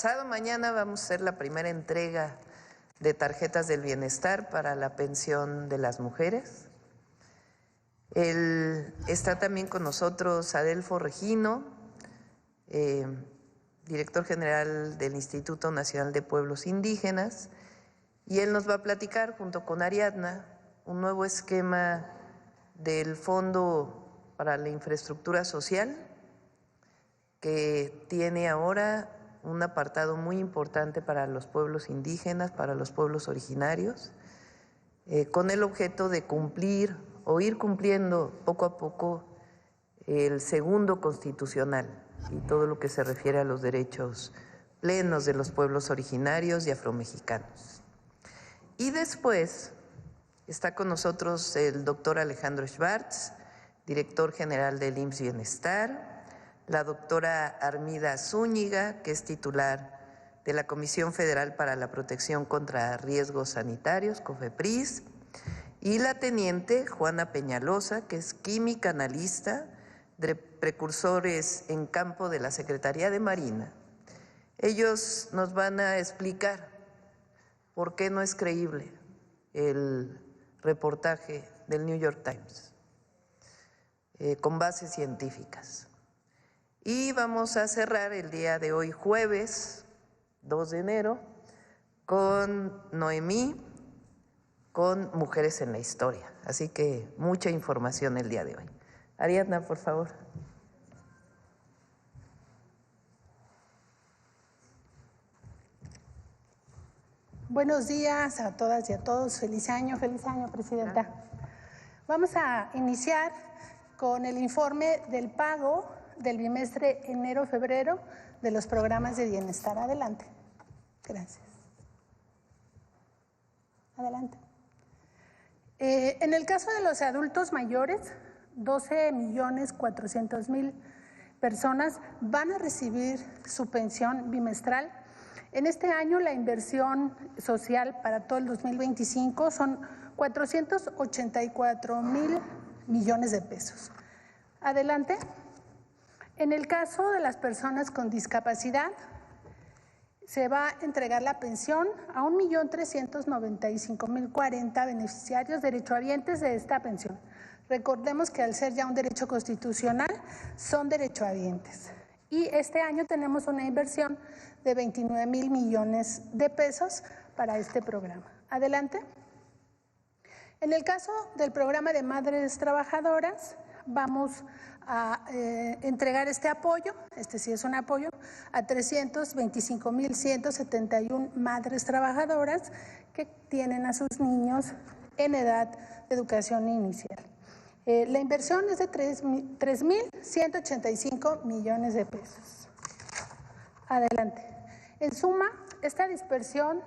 Pasado mañana vamos a hacer la primera entrega de tarjetas del bienestar para la pensión de las mujeres. Está también con nosotros Adelfo Regino, director general del Instituto Nacional de Pueblos Indígenas, y él nos va a platicar junto con Ariadna un nuevo esquema del Fondo para la Infraestructura Social, que tiene ahora un apartado muy importante para los pueblos indígenas, para los pueblos originarios, con el objeto de cumplir o ir cumpliendo poco a poco el segundo constitucional y todo lo que se refiere a los derechos plenos de los pueblos originarios y afromexicanos. Y después está con nosotros el doctor Alejandro Schwartz, director general del IMSS Bienestar, la doctora Armida Zúñiga, que es titular de la Comisión Federal para la Protección contra Riesgos Sanitarios, COFEPRIS, y la teniente Juana Peñalosa, que es química analista de precursores en campo de la Secretaría de Marina. Ellos nos van a explicar por qué no es creíble el reportaje del New York Times, con bases científicas. Y vamos a cerrar el día de hoy, jueves 2 de enero, con Noemí, con Mujeres en la Historia. Así que mucha información el día de hoy. Ariadna, por favor. Buenos días a todas y a todos. Feliz año, Presidenta. Vamos a iniciar con el informe del pago del bimestre enero-febrero de los programas de bienestar. Adelante. Gracias. Adelante. En el caso de los adultos mayores, 12.400.000 personas van a recibir su pensión bimestral. En este año la inversión social para todo el 2025 son 484.000 millones de pesos. Adelante. En el caso de las personas con discapacidad, se va a entregar la pensión a 1.395.040 beneficiarios derechohabientes de esta pensión. Recordemos que al ser ya un derecho constitucional, son derechohabientes. Y este año tenemos una inversión de 29.000 millones de pesos para este programa. Adelante. En el caso del programa de madres trabajadoras, vamos a entregar este apoyo, este sí es un apoyo, a 325.171 madres trabajadoras que tienen a sus niños en edad de educación inicial. La inversión es de 3.185 millones de pesos. Adelante. En suma, esta dispersión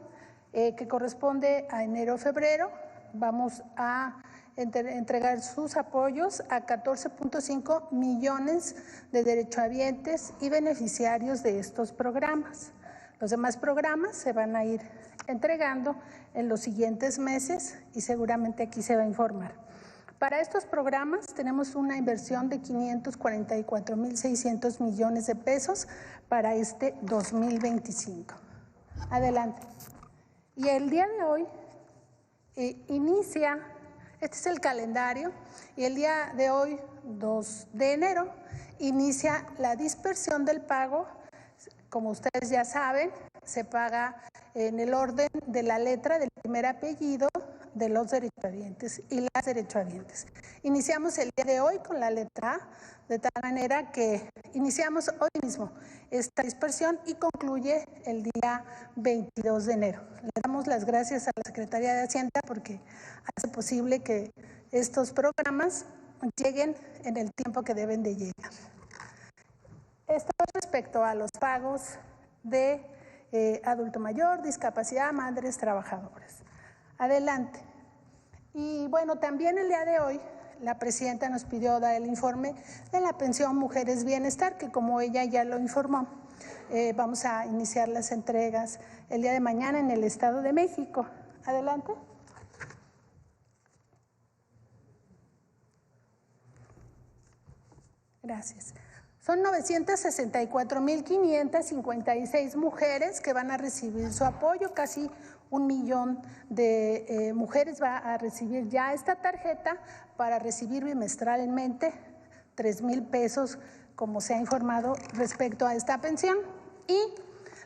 que corresponde a enero-febrero, vamos a entregar sus apoyos a 14.5 millones de derechohabientes y beneficiarios de estos programas. Los demás programas se van a ir entregando en los siguientes meses y seguramente aquí se va a informar. Para estos programas tenemos una inversión de 544.600 millones de pesos para este 2025. Adelante. Y el día de hoy inicia. Este es el calendario y el día de hoy, 2 de enero, inicia la dispersión del pago. Como ustedes ya saben, se paga en el orden de la letra del primer apellido de los derechohabientes y las derechohabientes. Iniciamos el día de hoy con la letra A, de tal manera que iniciamos hoy mismo esta dispersión y concluye el día 22 de enero. Le damos las gracias a la Secretaría de Hacienda porque hace posible que estos programas lleguen en el tiempo que deben de llegar. Esto respecto a los pagos de adulto mayor, discapacidad, madres trabajadoras. Adelante. Y bueno, también el día de hoy la presidenta nos pidió dar el informe de la pensión Mujeres Bienestar, que como ella ya lo informó, vamos a iniciar las entregas el día de mañana en el Estado de México. Adelante. Gracias. Son 964,556 mujeres que van a recibir su apoyo, casi 1,000,000 de mujeres va a recibir ya esta tarjeta para recibir bimestralmente 3,000 pesos, como se ha informado respecto a esta pensión. Y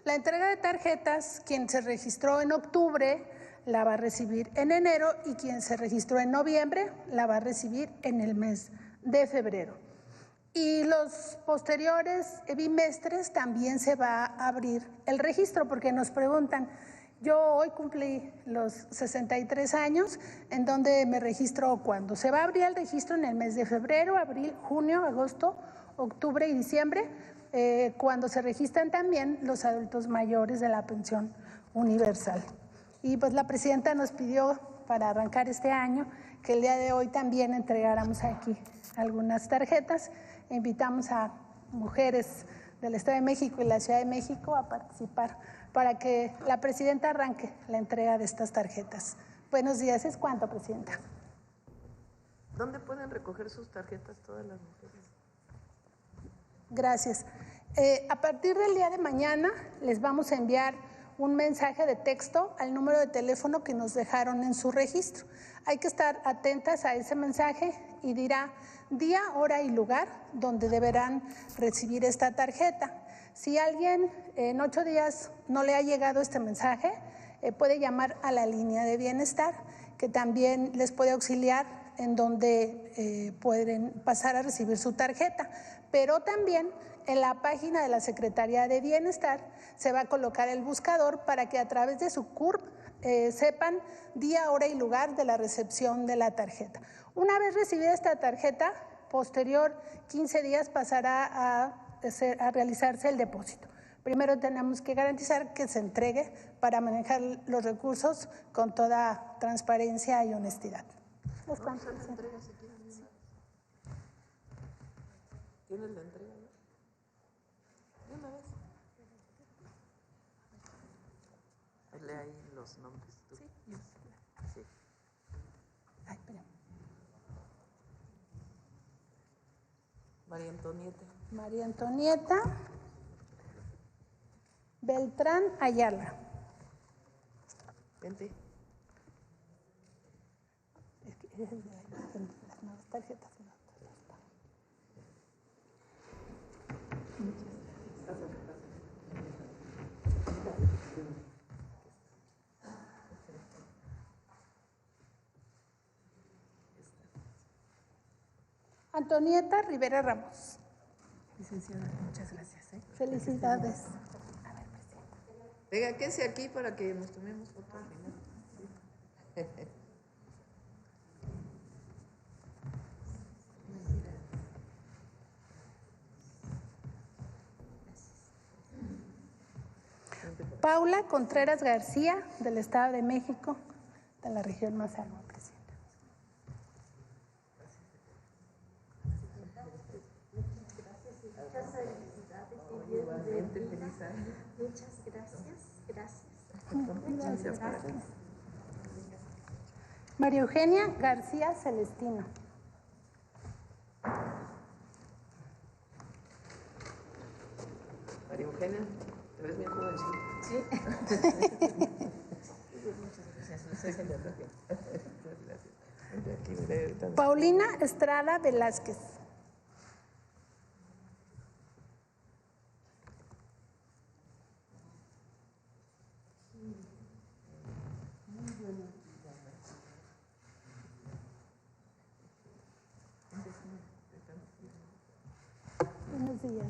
la entrega de tarjetas, quien se registró en octubre la va a recibir en enero y quien se registró en noviembre la va a recibir en el mes de febrero. Y los posteriores bimestres también se va a abrir el registro, porque nos preguntan, yo hoy cumplí los 63 años, ¿en dónde me registro cuándo? Se va a abrir el registro en el mes de febrero, abril, junio, agosto, octubre y diciembre, cuando se registran también los adultos mayores de la pensión universal. Y pues la presidenta nos pidió para arrancar este año que el día de hoy también entregáramos aquí algunas tarjetas. Invitamos a mujeres del Estado de México y la Ciudad de México a participar para que la presidenta arranque la entrega de estas tarjetas. Buenos días. ¿Es cuánto, presidenta? ¿Dónde pueden recoger sus tarjetas todas las mujeres? Gracias. A partir del día de mañana les vamos a enviar un mensaje de texto al número de teléfono que nos dejaron en su registro. Hay que estar atentas a ese mensaje y dirá día, hora y lugar donde deberán recibir esta tarjeta. Si alguien en 8 días no le ha llegado este mensaje, puede llamar a la línea de bienestar, que también les puede auxiliar en donde pueden pasar a recibir su tarjeta. Pero también en la página de la Secretaría de Bienestar se va a colocar el buscador para que a través de su CURP sepan día, hora y lugar de la recepción de la tarjeta. Una vez recibida esta tarjeta, posterior 15 días pasará a realizarse el depósito. Primero tenemos que garantizar que se entregue para manejar los recursos con toda transparencia y honestidad. ¿Tienes la entrega? ¿De una vez? Lee ahí los nombres. ¿Tú? Sí. Sí. Ay, espera. María Antonieta. María Antonieta Beltrán Ayala. Vente. Es que es las nuevas tarjetas. Antonieta Rivera Ramos. Licenciada, muchas gracias. Felicidades. A ver, presidenta. Venga, quédese aquí para que nos tomemos foto al final. Sí. Paula Contreras García, del Estado de México, de la región Mazagua, presidenta. Muchas gracias. Gracias. María Eugenia García Celestino. María Eugenia, ¿te ves bien jovencita? Sí. Muchas gracias. Paulina Estrada Velázquez. Buenos días.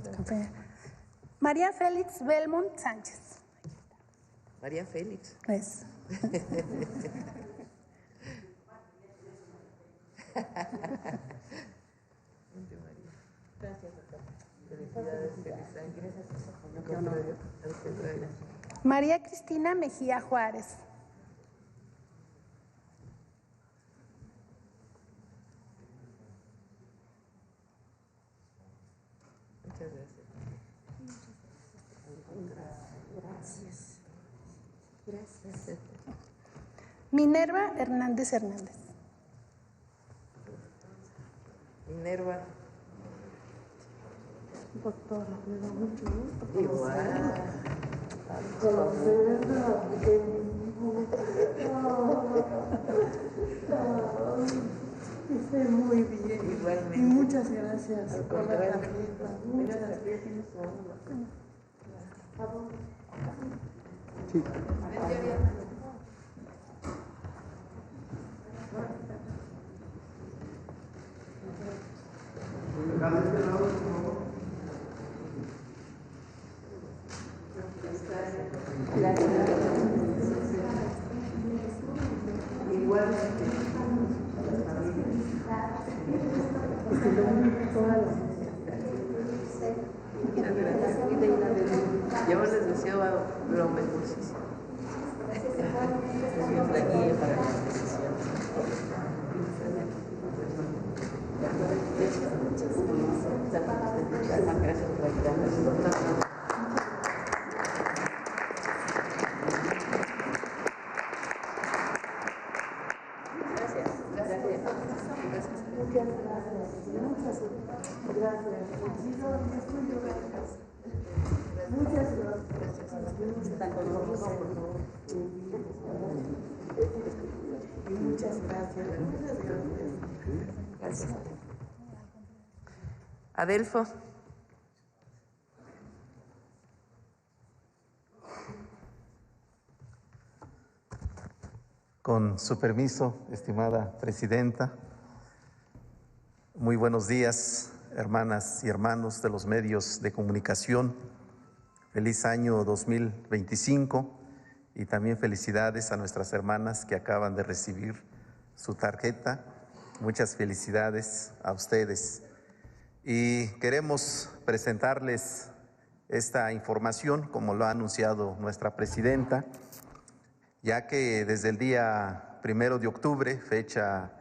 María Félix Belmont Sánchez. María Félix. Es. Gracias, doctor. Felicidades, feliz año. Gracias. María Cristina Mejía Juárez. Muchas gracias. Gracias. Minerva Hernández Hernández. Minerva. doctora, me da mucho gusto. Igual. Conocerla. Esté muy bien. Igualmente. Y muchas gracias Al por la contrario. tarjeta. Muchas gracias. Sí. Muchas gracias. Yo les deseo lo mejorcísimo. Dios la guíe para las decisiones. Gracias por ayudarnos. Muchas gracias. Gracias. Adelfo. Con su permiso, estimada presidenta, muy buenos días, hermanas y hermanos de los medios de comunicación. Feliz año 2025 y también felicidades a nuestras hermanas que acaban de recibir su tarjeta. Muchas felicidades a ustedes. Y queremos presentarles esta información, como lo ha anunciado nuestra presidenta, ya que desde el día 1 de octubre, fecha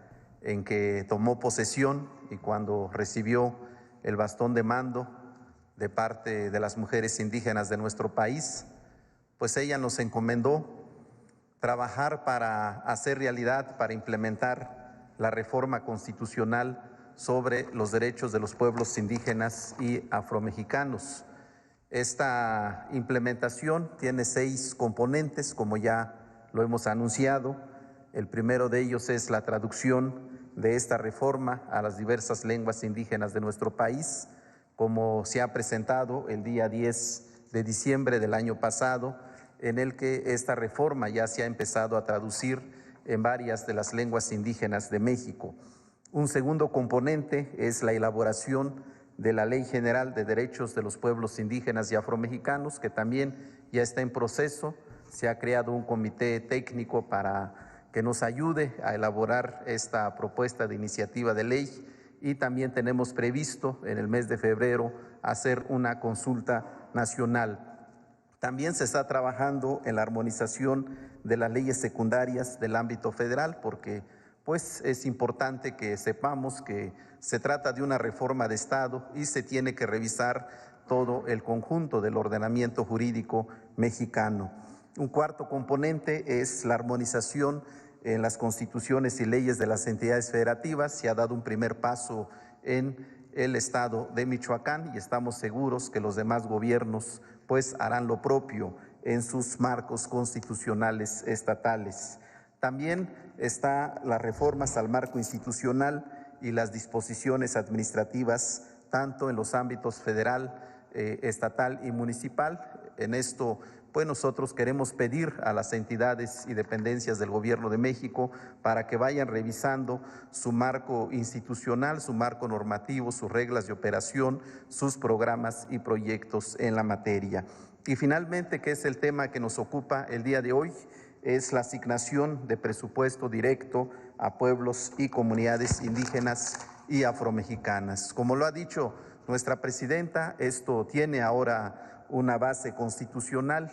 en que tomó posesión y cuando recibió el bastón de mando de parte de las mujeres indígenas de nuestro país, pues ella nos encomendó trabajar para hacer realidad, para implementar la reforma constitucional sobre los derechos de los pueblos indígenas y afromexicanos. Esta implementación tiene 6 componentes, como ya lo hemos anunciado. El primero de ellos es la traducción de esta reforma a las diversas lenguas indígenas de nuestro país, como se ha presentado el día 10 de diciembre del año pasado, en el que esta reforma ya se ha empezado a traducir en varias de las lenguas indígenas de México. Un segundo componente es la elaboración de la Ley General de Derechos de los Pueblos Indígenas y Afromexicanos, que también ya está en proceso. Se ha creado un comité técnico para que nos ayude a elaborar esta propuesta de iniciativa de ley, y también tenemos previsto en el mes de febrero hacer una consulta nacional. También se está trabajando en la armonización de las leyes secundarias del ámbito federal, porque pues es importante que sepamos que se trata de una reforma de Estado y se tiene que revisar todo el conjunto del ordenamiento jurídico mexicano. Un cuarto componente es la armonización en las constituciones y leyes de las entidades federativas. Se ha dado un primer paso en el estado de Michoacán y estamos seguros que los demás gobiernos pues harán lo propio en sus marcos constitucionales estatales. También está las reformas al marco institucional y las disposiciones administrativas, tanto en los ámbitos federal, estatal y municipal. En esto, pues nosotros queremos pedir a las entidades y dependencias del Gobierno de México para que vayan revisando su marco institucional, su marco normativo, sus reglas de operación, sus programas y proyectos en la materia. Y finalmente, que es el tema que nos ocupa el día de hoy, es la asignación de presupuesto directo a pueblos y comunidades indígenas y afromexicanas. Como lo ha dicho nuestra presidenta, esto tiene ahora una base constitucional,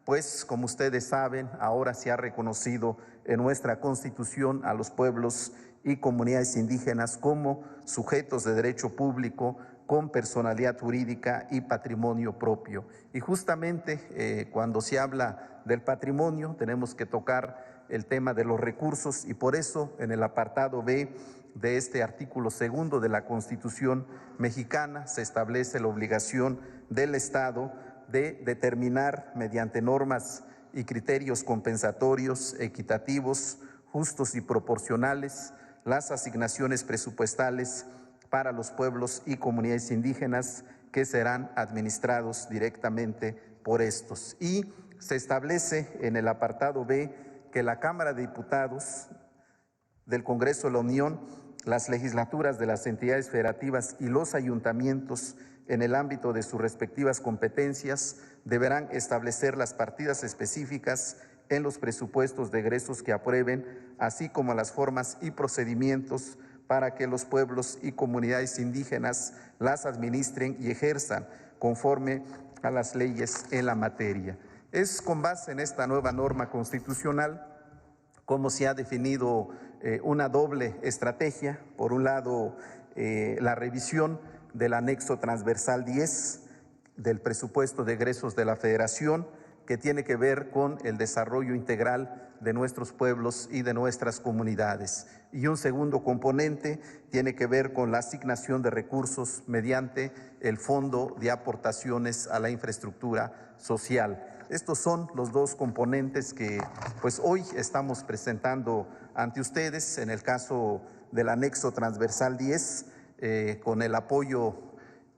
pues como ustedes saben, ahora se ha reconocido en nuestra Constitución a los pueblos y comunidades indígenas como sujetos de derecho público con personalidad jurídica y patrimonio propio. Y justamente cuando se habla del patrimonio tenemos que tocar el tema de los recursos, y por eso en el apartado B de este artículo 2 de la Constitución mexicana se establece la obligación del Estado de determinar mediante normas y criterios compensatorios, equitativos, justos y proporcionales las asignaciones presupuestales para los pueblos y comunidades indígenas que serán administrados directamente por estos. Y se establece en el apartado B que la Cámara de Diputados del Congreso de la Unión, las legislaturas de las entidades federativas y los ayuntamientos en el ámbito de sus respectivas competencias deberán establecer las partidas específicas en los presupuestos de egresos que aprueben, así como las formas y procedimientos para que los pueblos y comunidades indígenas las administren y ejerzan conforme a las leyes en la materia. Es con base en esta nueva norma constitucional como se ha definido una doble estrategia. Por un lado, la revisión del anexo transversal 10 del presupuesto de egresos de la Federación, que tiene que ver con el desarrollo integral de nuestros pueblos y de nuestras comunidades. Y un segundo componente tiene que ver con la asignación de recursos mediante el Fondo de Aportaciones a la Infraestructura Social. Estos son los dos componentes que pues hoy estamos presentando ante ustedes. En el caso del anexo transversal 10, con el apoyo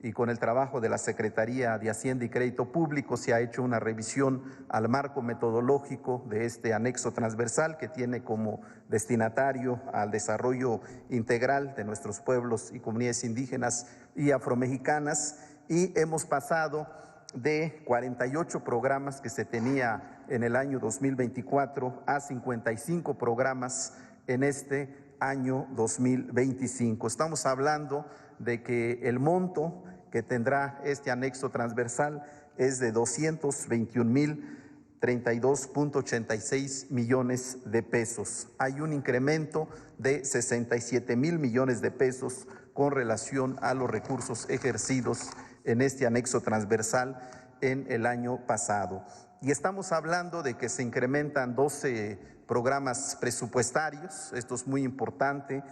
y con el trabajo de la Secretaría de Hacienda y Crédito Público, se ha hecho una revisión al marco metodológico de este anexo transversal que tiene como destinatario al desarrollo integral de nuestros pueblos y comunidades indígenas y afromexicanas, y hemos pasado de 48 programas que se tenía en el año 2024 a 55 programas en este año 2025. Estamos hablando de que el monto que tendrá este anexo transversal es de 221,032,86 millones de pesos. Hay un incremento de 67,000 millones de pesos con relación a los recursos ejercidos en este anexo transversal en el año pasado. Y estamos hablando de que se incrementan 12 programas presupuestarios. Esto es muy importante.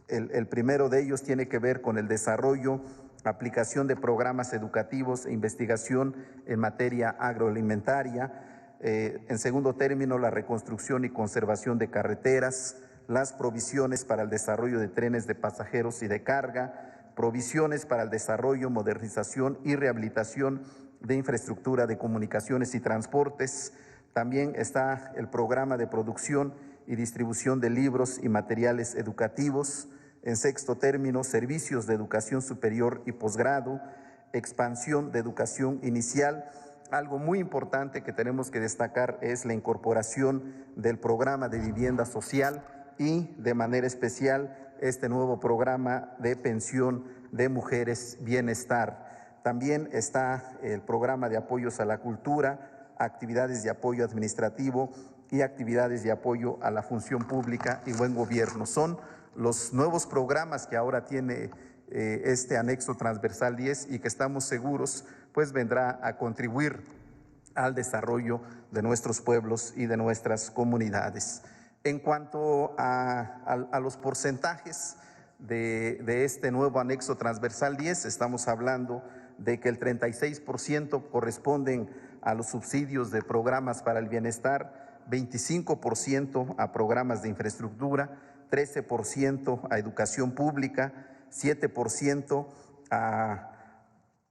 El primero de ellos tiene que ver con el desarrollo, aplicación de programas educativos e investigación en materia agroalimentaria. En segundo término, la reconstrucción y conservación de carreteras, las provisiones para el desarrollo de trenes de pasajeros y de carga, provisiones para el desarrollo, modernización y rehabilitación de infraestructura de comunicaciones y transportes. También está el programa de producción y distribución de libros y materiales educativos. En sexto término, servicios de educación superior y posgrado, expansión de educación inicial. Algo muy importante que tenemos que destacar es la incorporación del programa de vivienda social y, de manera especial, este nuevo programa de pensión de mujeres bienestar. También está el programa de apoyos a la cultura, actividades de apoyo administrativo y actividades de apoyo a la función pública y buen gobierno. Son los nuevos programas que ahora tiene este anexo transversal 10 y que estamos seguros pues vendrá a contribuir al desarrollo de nuestros pueblos y de nuestras comunidades. En cuanto a los porcentajes de este nuevo anexo transversal 10, estamos hablando de que el 36% corresponden a los subsidios de programas para el bienestar, 25% a programas de infraestructura, 13% a educación pública, 7% a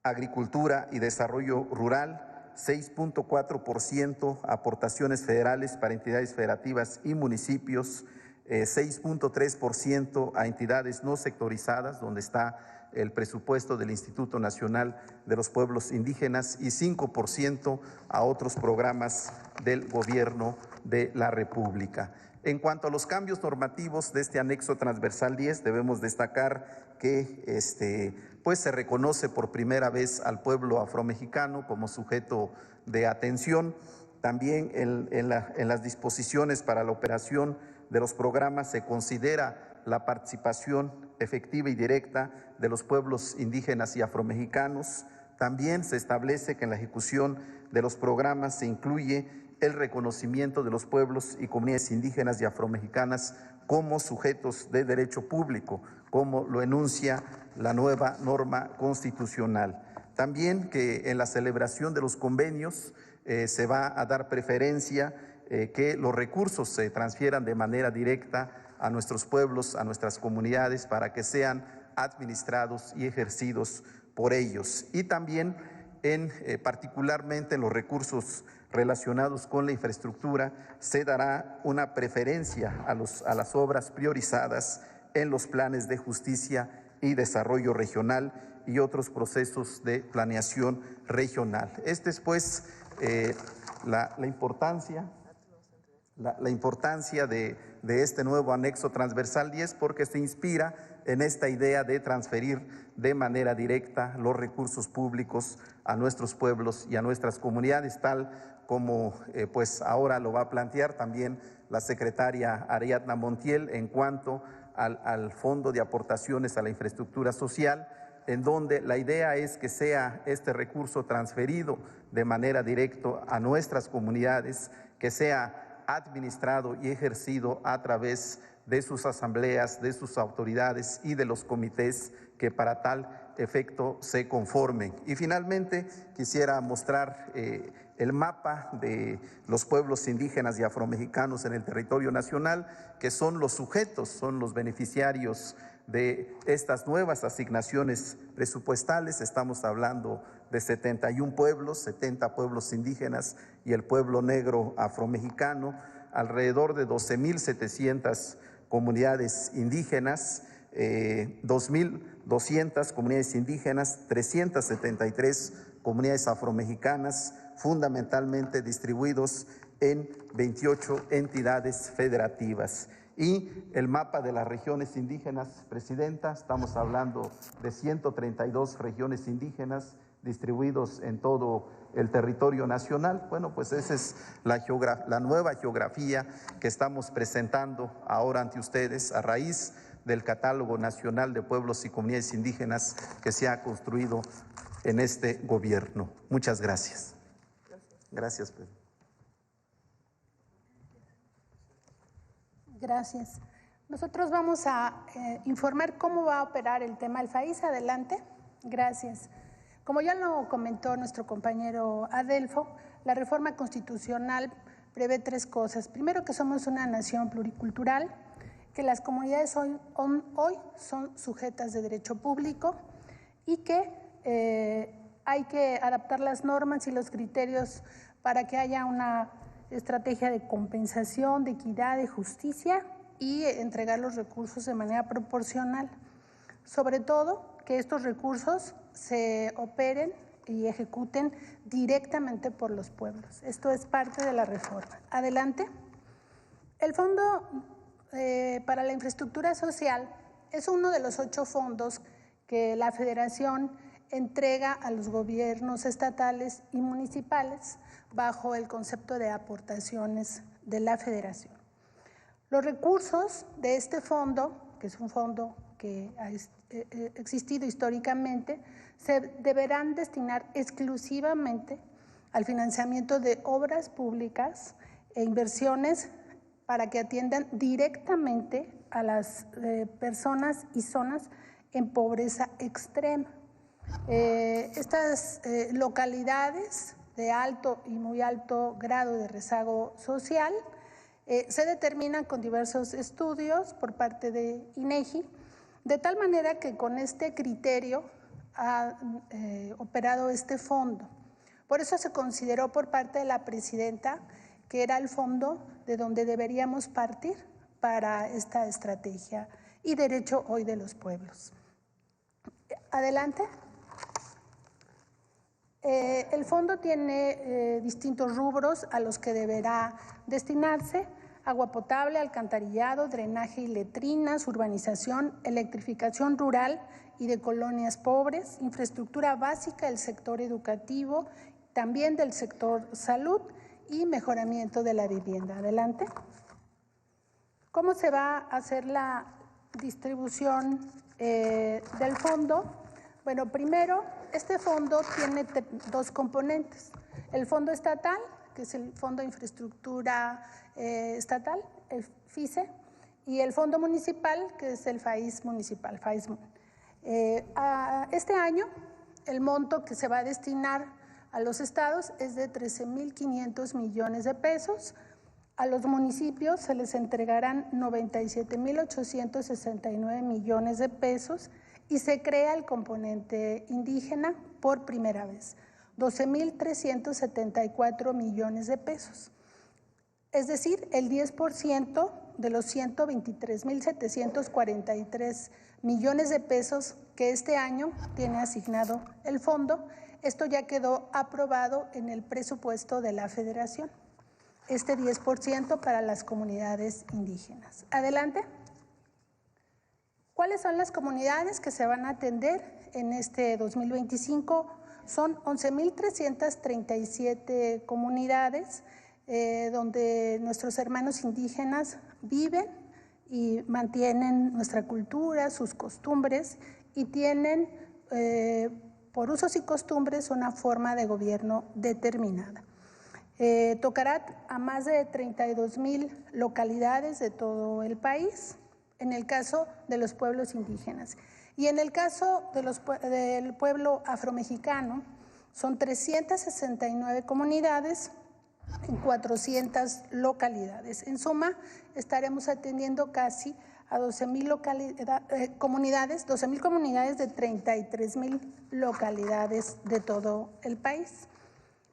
agricultura y desarrollo rural, 6.4% aportaciones federales para entidades federativas y municipios, 6.3% a entidades no sectorizadas, donde está el presupuesto del Instituto Nacional de los Pueblos Indígenas, y 5% a otros programas del Gobierno de la República. En cuanto a los cambios normativos de este anexo transversal 10, debemos destacar que pues se reconoce por primera vez al pueblo afromexicano como sujeto de atención. También en las disposiciones para la operación de los programas se considera la participación efectiva y directa de los pueblos indígenas y afromexicanos. También se establece que en la ejecución de los programas se incluye el reconocimiento de los pueblos y comunidades indígenas y afromexicanas como sujetos de derecho público, como lo enuncia la nueva norma constitucional. También que en la celebración de los convenios se va a dar preferencia que los recursos se transfieran de manera directa a nuestros pueblos, a nuestras comunidades, para que sean administrados y ejercidos por ellos. Y también particularmente en los recursos relacionados con la infraestructura, se dará una preferencia a las obras priorizadas en los planes de justicia y desarrollo regional y otros procesos de planeación regional. Esta es pues la importancia de este nuevo anexo transversal 10, porque se inspira en esta idea de transferir de manera directa los recursos públicos a nuestros pueblos y a nuestras comunidades, tal como pues ahora lo va a plantear también la secretaria Ariadna Montiel en cuanto al Fondo de Aportaciones a la Infraestructura Social, en donde la idea es que sea este recurso transferido de manera directa a nuestras comunidades, que sea administrado y ejercido a través de sus asambleas, de sus autoridades y de los comités que para tal efecto se conformen. Y finalmente quisiera mostrar el mapa de los pueblos indígenas y afromexicanos en el territorio nacional, que son los sujetos, son los beneficiarios de estas nuevas asignaciones presupuestales. Estamos hablando de 71 pueblos, 70 pueblos indígenas y el pueblo negro afromexicano, alrededor de 12.700 comunidades indígenas, 2.200 comunidades indígenas, 373 comunidades afromexicanas, fundamentalmente distribuidos en 28 entidades federativas. Y el mapa de las regiones indígenas, Presidenta, estamos hablando de 132 regiones indígenas distribuidos en todo el territorio nacional. Bueno, pues esa es la nueva geografía que estamos presentando ahora ante ustedes a raíz del Catálogo Nacional de Pueblos y Comunidades Indígenas que se ha construido en este gobierno. Muchas gracias. Gracias, Pedro. Gracias. Nosotros vamos a informar cómo va a operar el tema del FAIS. Adelante. Gracias. Como ya lo comentó nuestro compañero Adelfo, la reforma constitucional prevé tres cosas. Primero, que somos una nación pluricultural, que las comunidades hoy son sujetas de derecho público y que hay que adaptar las normas y los criterios para que haya una estrategia de compensación, de equidad, de justicia y entregar los recursos de manera proporcional. Sobre todo, que estos recursos se operen y ejecuten directamente por los pueblos. Esto es parte de la reforma. Adelante. El Fondo para la Infraestructura Social es uno de los 8 fondos que la Federación entrega a los gobiernos estatales y municipales bajo el concepto de aportaciones de la Federación. Los recursos de este fondo, que es un fondo que ha existido históricamente, se deberán destinar exclusivamente al financiamiento de obras públicas e inversiones para que atiendan directamente a las personas y zonas en pobreza extrema. Estas localidades de alto y muy alto grado de rezago social se determinan con diversos estudios por parte de INEGI, de tal manera que con este criterio ha operado este fondo. Por eso se consideró por parte de la presidenta que era el fondo de donde deberíamos partir para esta estrategia y derecho hoy de los pueblos. Adelante. El fondo tiene distintos rubros a los que deberá destinarse: agua potable, alcantarillado, drenaje y letrinas, urbanización, electrificación rural y de colonias pobres, infraestructura básica del sector educativo, también del sector salud y mejoramiento de la vivienda. Adelante. ¿Cómo se va a hacer la distribución del fondo? Bueno, primero este fondo tiene dos componentes. El fondo estatal, que es el Fondo de Infraestructura Estatal, el FICE, y el fondo municipal, que es el FAIS municipal, FAISMUN. Este año, el monto que se va a destinar a los estados es de 13.500 millones de pesos. A los municipios se les entregarán 97.869 millones de pesos y se crea el componente indígena por primera vez, 12.374 millones de pesos. Es decir, el 10% de los 123.743 millones de pesos que este año tiene asignado el fondo. Esto ya quedó aprobado en el presupuesto de la Federación. Este 10% para las comunidades indígenas. Adelante. ¿Cuáles son las comunidades que se van a atender en este 2025? Son 11.337 comunidades donde nuestros hermanos indígenas viven y mantienen nuestra cultura, sus costumbres y tienen por usos y costumbres una forma de gobierno determinada. Tocará a más de 32.000 localidades de todo el país, en el caso de los pueblos indígenas. Y en el caso del pueblo afromexicano, son 369 comunidades en 400 localidades. En suma, estaremos atendiendo casi a 12.000 comunidades de 33.000 localidades de todo el país,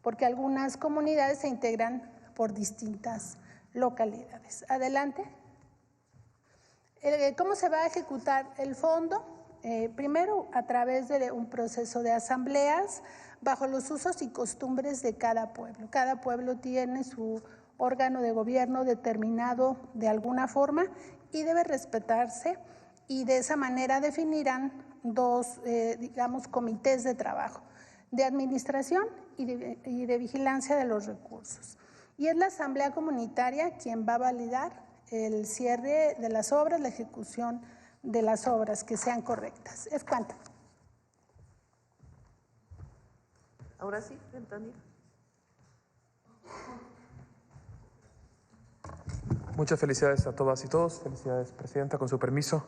porque algunas comunidades se integran por distintas localidades. Adelante. ¿Cómo se va a ejecutar el fondo? Primero, a través de un proceso de asambleas bajo los usos y costumbres de cada pueblo. Cada pueblo tiene su órgano de gobierno determinado de alguna forma y debe respetarse, y de esa manera definirán dos, comités de trabajo, de administración y de vigilancia de los recursos. Y es la asamblea comunitaria quien va a validar el cierre de las obras, la ejecución de las obras que sean correctas. Es cuanto. Ahora sí, entendí. Muchas felicidades a todas y todos. Felicidades, Presidenta, con su permiso.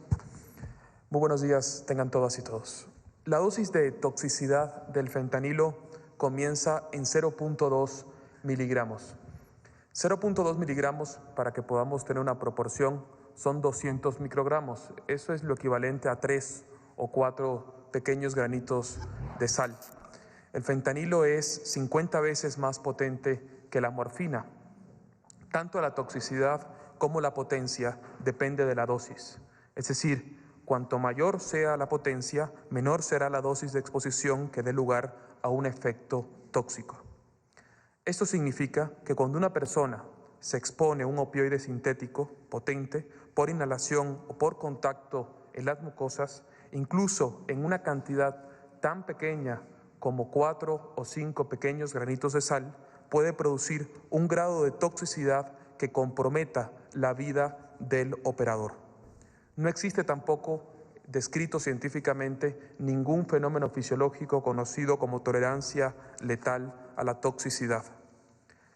Muy buenos días tengan todas y todos. La dosis de toxicidad del fentanilo comienza en 0.2 miligramos. 0.2 miligramos, para que podamos tener una proporción, son 200 microgramos. Eso es lo equivalente a 3 o 4 pequeños granitos de sal. El fentanilo es 50 veces más potente que la morfina. Tanto la toxicidad como la potencia depende de la dosis. Es decir, cuanto mayor sea la potencia, menor será la dosis de exposición que dé lugar a un efecto tóxico. Esto significa que cuando una persona se expone a un opioide sintético potente por inhalación o por contacto en las mucosas, incluso en una cantidad tan pequeña como 4 o 5 pequeños granitos de sal, puede producir un grado de toxicidad que comprometa la vida del operador. No existe tampoco descrito científicamente ningún fenómeno fisiológico conocido como tolerancia letal a la toxicidad.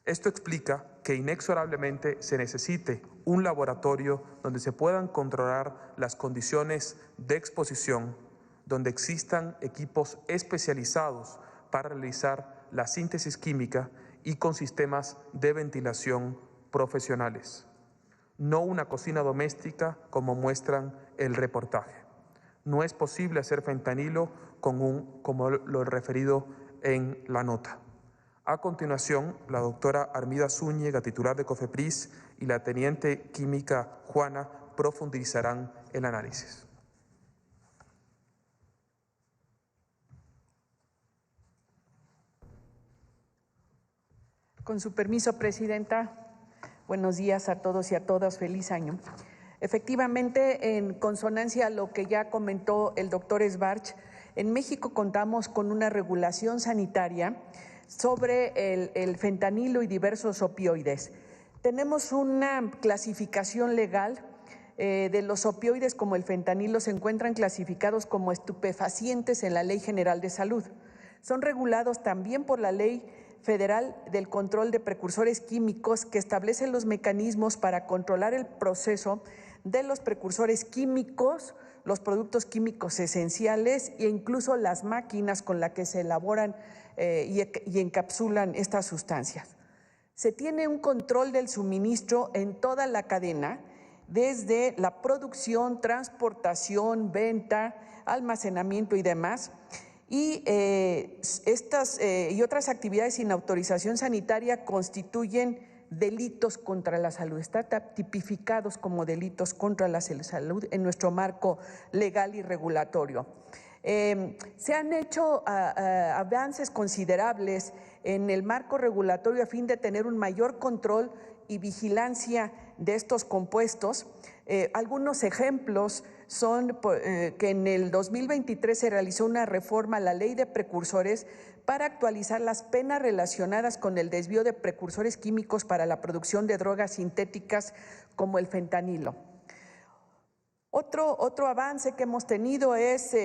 Esto explica que inexorablemente se necesite un laboratorio donde se puedan controlar las condiciones de exposición, donde existan equipos especializados para realizar la síntesis química y con sistemas de ventilación profesionales. No una cocina doméstica como muestran el reportaje. No es posible hacer fentanilo como lo referido en la nota. A continuación, la doctora Armida Zúñiga, titular de COFEPRIS, y la teniente química Juana profundizarán el análisis. Con su permiso, Presidenta, buenos días a todos y a todas, feliz año. Efectivamente, en consonancia a lo que ya comentó el doctor Esbarch, en México contamos con una regulación sanitaria sobre el fentanilo y diversos opioides. Tenemos una clasificación legal de los opioides como el fentanilo, se encuentran clasificados como estupefacientes en la Ley General de Salud. son regulados también por la Ley Federal del Control de Precursores Químicos, que establece los mecanismos para controlar el proceso de los precursores químicos, los productos químicos esenciales e incluso las máquinas con las que se elaboran y encapsulan estas sustancias. Se tiene un control del suministro en toda la cadena, desde la producción, transportación, venta, almacenamiento y demás. Y estas y otras actividades sin autorización sanitaria constituyen delitos contra la salud, están tipificados como delitos contra la salud en nuestro marco legal y regulatorio. Se han hecho avances considerables en el marco regulatorio a fin de tener un mayor control y vigilancia de estos compuestos. Algunos ejemplos son que en el 2023 se realizó una reforma a la Ley de Precursores para actualizar las penas relacionadas con el desvío de precursores químicos para la producción de drogas sintéticas como el fentanilo. Otro avance que hemos tenido es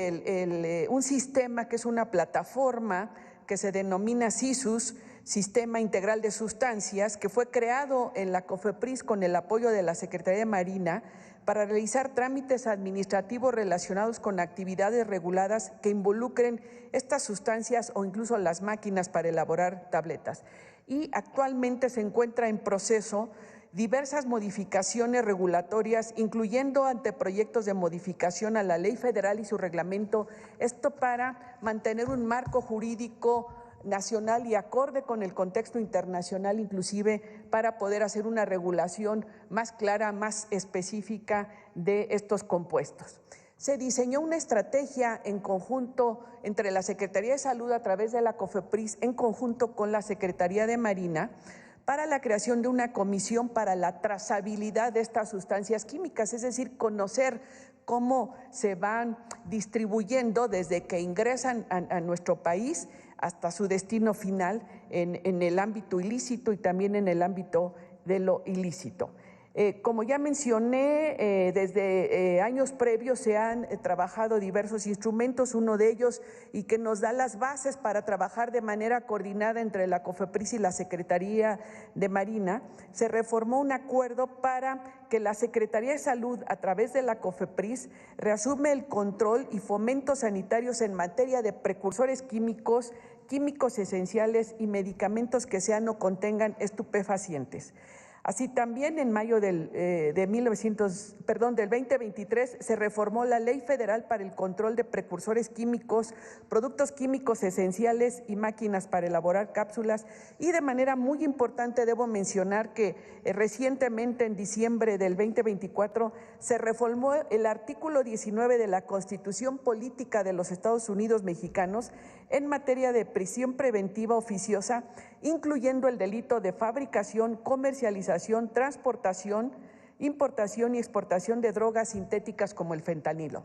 un sistema que es una plataforma que se denomina SISUS, Sistema Integral de Sustancias, que fue creado en la COFEPRIS con el apoyo de la Secretaría de Marina para realizar trámites administrativos relacionados con actividades reguladas que involucren estas sustancias o incluso las máquinas para elaborar tabletas. Y actualmente se encuentra en proceso diversas modificaciones regulatorias, incluyendo anteproyectos de modificación a la ley federal y su reglamento, esto para mantener un marco jurídico nacional y acorde con el contexto internacional, inclusive para poder hacer una regulación más clara, más específica de estos compuestos. Se diseñó una estrategia en conjunto entre la Secretaría de Salud a través de la COFEPRIS, en conjunto con la Secretaría de Marina, para la creación de una comisión para la trazabilidad de estas sustancias químicas, es decir, conocer cómo se van distribuyendo desde que ingresan a nuestro país hasta su destino final en el ámbito ilícito y también en el ámbito de lo ilícito. Como ya mencioné, desde años previos se han trabajado diversos instrumentos, uno de ellos y que nos da las bases para trabajar de manera coordinada entre la COFEPRIS y la Secretaría de Marina. Se reformó un acuerdo para que la Secretaría de Salud, a través de la COFEPRIS, reasume el control y fomento sanitarios en materia de precursores químicos, químicos esenciales y medicamentos que sean o contengan estupefacientes. Así también en mayo del 2023 se reformó la Ley Federal para el Control de Precursores Químicos, Productos Químicos Esenciales y Máquinas para elaborar cápsulas, y de manera muy importante debo mencionar que recientemente en diciembre del 2024 se reformó el artículo 19 de la Constitución Política de los Estados Unidos Mexicanos en materia de prisión preventiva oficiosa, incluyendo el delito de fabricación, comercialización, transportación, importación y exportación de drogas sintéticas como el fentanilo.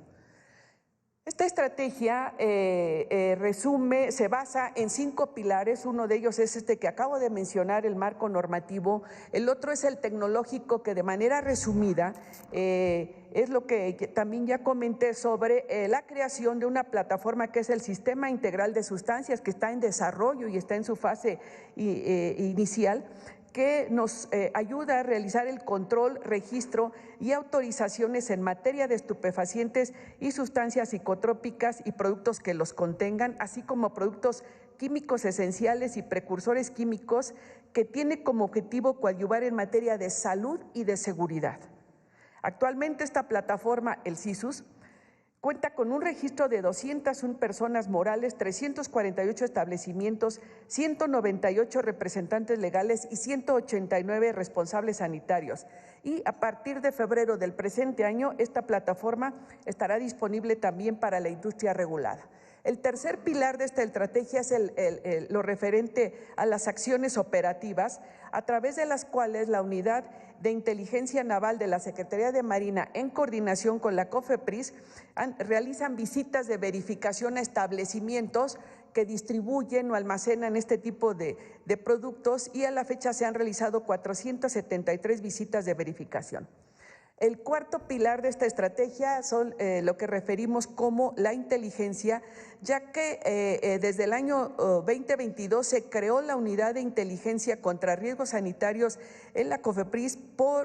Esta estrategia se basa en 5 pilares. Uno de ellos es este que acabo de mencionar, el marco normativo. El otro es el tecnológico, que de manera resumida es lo que también ya comenté sobre la creación de una plataforma que es el Sistema Integral de Sustancias, que está en desarrollo y está en su fase inicial, que nos ayuda a realizar el control, registro y autorizaciones en materia de estupefacientes y sustancias psicotrópicas y productos que los contengan, así como productos químicos esenciales y precursores químicos, que tiene como objetivo coadyuvar en materia de salud y de seguridad. Actualmente esta plataforma, el SISUS, cuenta con un registro de 201 personas morales, 348 establecimientos, 198 representantes legales y 189 responsables sanitarios. Y a partir de febrero del presente año, esta plataforma estará disponible también para la industria regulada. El tercer pilar de esta estrategia es lo referente a las acciones operativas, a través de las cuales la Unidad de Inteligencia Naval de la Secretaría de Marina, en coordinación con la COFEPRIS, realizan visitas de verificación a establecimientos que distribuyen o almacenan este tipo de productos, y a la fecha se han realizado 473 visitas de verificación. El cuarto pilar de esta estrategia son lo que referimos como la inteligencia, ya que desde el año 2022 se creó la Unidad de Inteligencia contra Riesgos Sanitarios en la COFEPRIS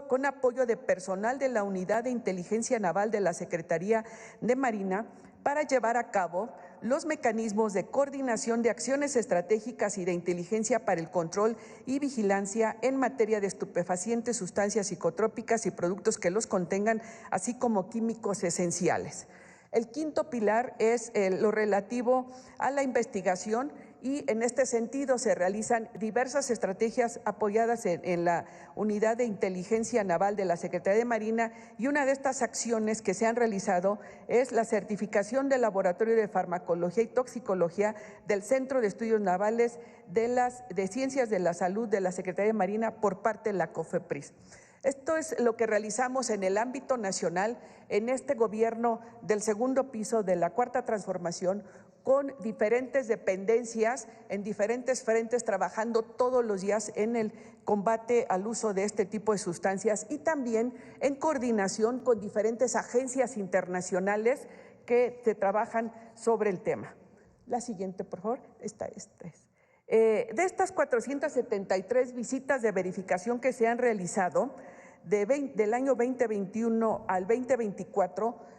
con apoyo de personal de la Unidad de Inteligencia Naval de la Secretaría de Marina para llevar a cabo los mecanismos de coordinación de acciones estratégicas y de inteligencia para el control y vigilancia en materia de estupefacientes, sustancias psicotrópicas y productos que los contengan, así como químicos esenciales. El quinto pilar es lo relativo a la investigación y en este sentido se realizan diversas estrategias apoyadas en la Unidad de Inteligencia Naval de la Secretaría de Marina, y una de estas acciones que se han realizado es la certificación del Laboratorio de Farmacología y Toxicología del Centro de Estudios Navales de Ciencias de la Salud de la Secretaría de Marina por parte de la COFEPRIS. Esto es lo que realizamos en el ámbito nacional en este gobierno del segundo piso de la Cuarta Transformación, con diferentes dependencias en diferentes frentes, trabajando todos los días en el combate al uso de este tipo de sustancias y también en coordinación con diferentes agencias internacionales que se trabajan sobre el tema. La siguiente, por favor. Esta es. De estas 473 visitas de verificación que se han realizado del año 2021 al 2024,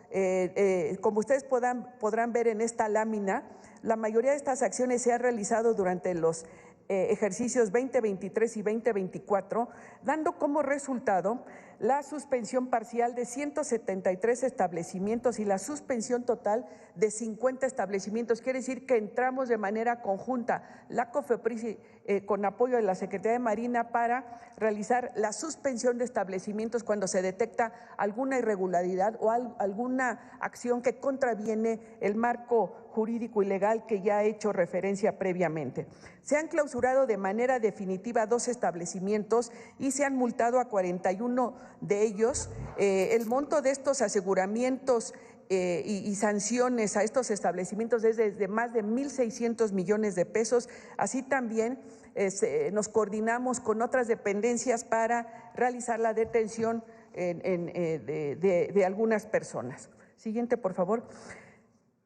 como ustedes podrán ver en esta lámina, la mayoría de estas acciones se han realizado durante los ejercicios 2023 y 2024, dando como resultado la suspensión parcial de 173 establecimientos y la suspensión total de 50 establecimientos. Quiere decir que entramos de manera conjunta, la COFEPRIS con apoyo de la Secretaría de Marina, para realizar la suspensión de establecimientos cuando se detecta alguna irregularidad o alguna acción que contraviene el marco jurídico y legal que ya he hecho referencia previamente. Se han clausurado de manera definitiva 2 establecimientos y se han multado a 41 de ellos. El monto de estos aseguramientos y sanciones a estos establecimientos es de más de 1.600 millones de pesos. Así también nos coordinamos con otras dependencias para realizar la detención de algunas personas. Siguiente, por favor.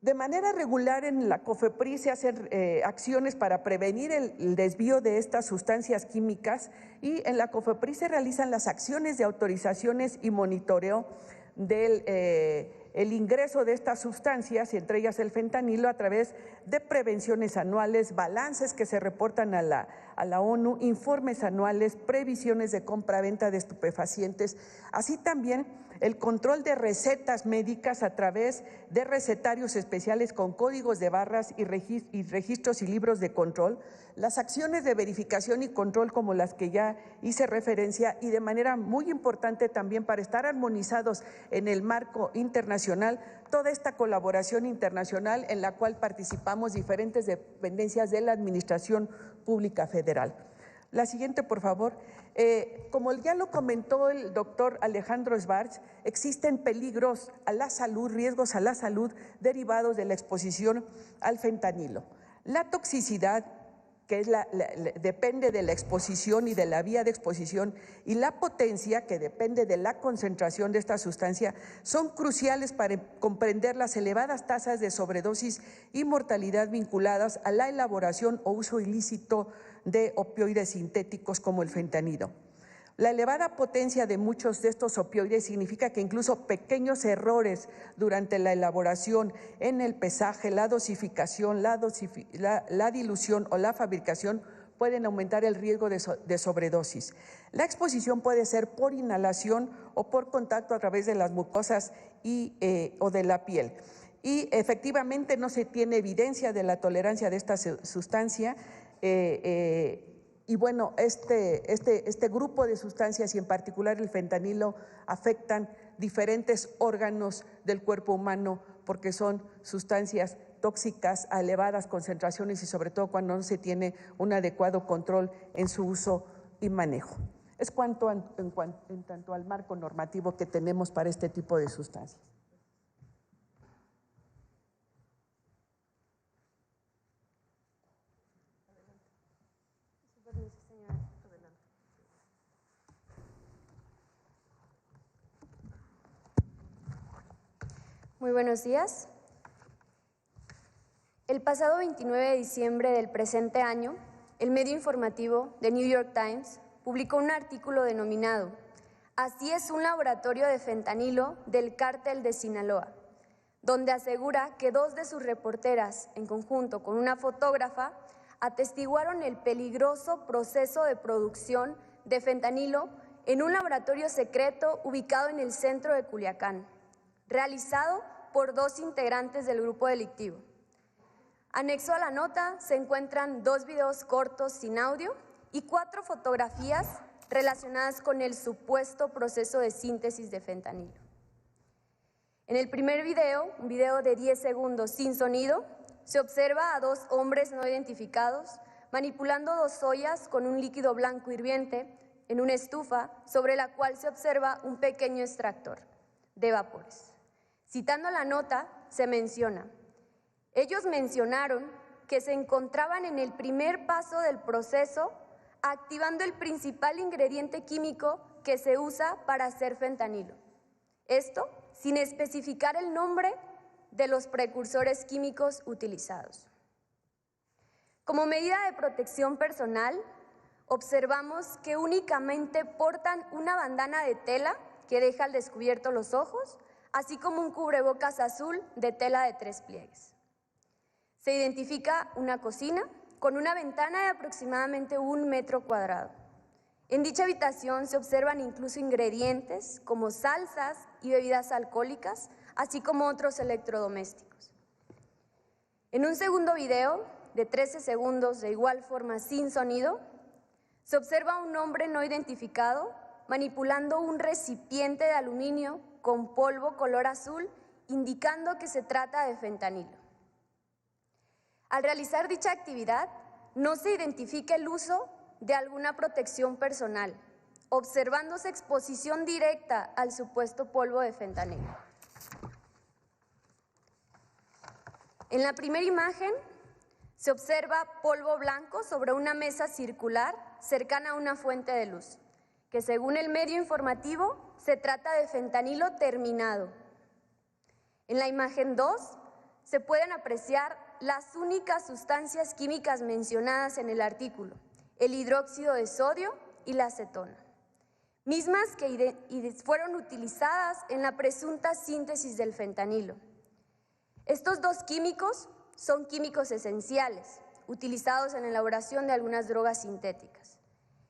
De manera regular en la COFEPRIS se hacen acciones para prevenir el desvío de estas sustancias químicas, y en la COFEPRIS se realizan las acciones de autorizaciones y monitoreo del el ingreso de estas sustancias, y entre ellas el fentanilo, a través de prevenciones anuales, balances que se reportan a la ONU, informes anuales, previsiones de compra-venta de estupefacientes, así también el control de recetas médicas a través de recetarios especiales con códigos de barras y registros y libros de control, las acciones de verificación y control como las que ya hice referencia, y de manera muy importante también para estar armonizados en el marco internacional, toda esta colaboración internacional en la cual participamos diferentes dependencias de la Administración Pública Federal. La siguiente, por favor. Como ya lo comentó el doctor Alejandro Sbarch, existen peligros a la salud, riesgos a la salud derivados de la exposición al fentanilo. La toxicidad, que depende de la exposición y de la vía de exposición, y la potencia, que depende de la concentración de esta sustancia, son cruciales para comprender las elevadas tasas de sobredosis y mortalidad vinculadas a la elaboración o uso ilícito de opioides sintéticos como el fentanilo. La elevada potencia de muchos de estos opioides significa que incluso pequeños errores durante la elaboración, en el pesaje, la dosificación, la dilución o la fabricación pueden aumentar el riesgo de sobredosis. La exposición puede ser por inhalación o por contacto a través de las mucosas o de la piel. Y efectivamente no se tiene evidencia de la tolerancia de esta sustancia. Y bueno, este grupo de sustancias, y en particular el fentanilo, afectan diferentes órganos del cuerpo humano porque son sustancias tóxicas a elevadas concentraciones, y sobre todo cuando no se tiene un adecuado control en su uso y manejo. Es cuanto en tanto al marco normativo que tenemos para este tipo de sustancias. Muy buenos días. El pasado 29 de diciembre del presente año, el medio informativo The New York Times publicó un artículo denominado "Así es un laboratorio de fentanilo del cártel de Sinaloa", donde asegura que dos de sus reporteras, en conjunto con una fotógrafa, atestiguaron el peligroso proceso de producción de fentanilo en un laboratorio secreto ubicado en el centro de Culiacán, realizado por dos integrantes del grupo delictivo. Anexo a la nota se encuentran 2 videos cortos sin audio y 4 fotografías relacionadas con el supuesto proceso de síntesis de fentanilo. En el primer video, un video de 10 segundos sin sonido, se observa a 2 hombres no identificados manipulando 2 ollas con un líquido blanco hirviente en una estufa sobre la cual se observa un pequeño extractor de vapores. Citando la nota, se menciona: ellos mencionaron que se encontraban en el primer paso del proceso, activando el principal ingrediente químico que se usa para hacer fentanilo. Esto sin especificar el nombre de los precursores químicos utilizados. Como medida de protección personal, observamos que únicamente portan una bandana de tela que deja al descubierto los ojos, así como un cubrebocas azul de tela de 3 pliegues. Se identifica una cocina con una ventana de aproximadamente 1 metro cuadrado. En dicha habitación se observan incluso ingredientes como salsas y bebidas alcohólicas, así como otros electrodomésticos. En un segundo video, de 13 segundos, de igual forma sin sonido, se observa a un hombre no identificado manipulando un recipiente de aluminio con polvo color azul, indicando que se trata de fentanilo. Al realizar dicha actividad, no se identifica el uso de alguna protección personal, observándose exposición directa al supuesto polvo de fentanilo. En la primera imagen se observa polvo blanco sobre una mesa circular cercana a una fuente de luz, que según el medio informativo se trata de fentanilo terminado. En la imagen 2 se pueden apreciar las únicas sustancias químicas mencionadas en el artículo: el hidróxido de sodio y la acetona, mismas que fueron utilizadas en la presunta síntesis del fentanilo. Estos 2 químicos son químicos esenciales, utilizados en la elaboración de algunas drogas sintéticas.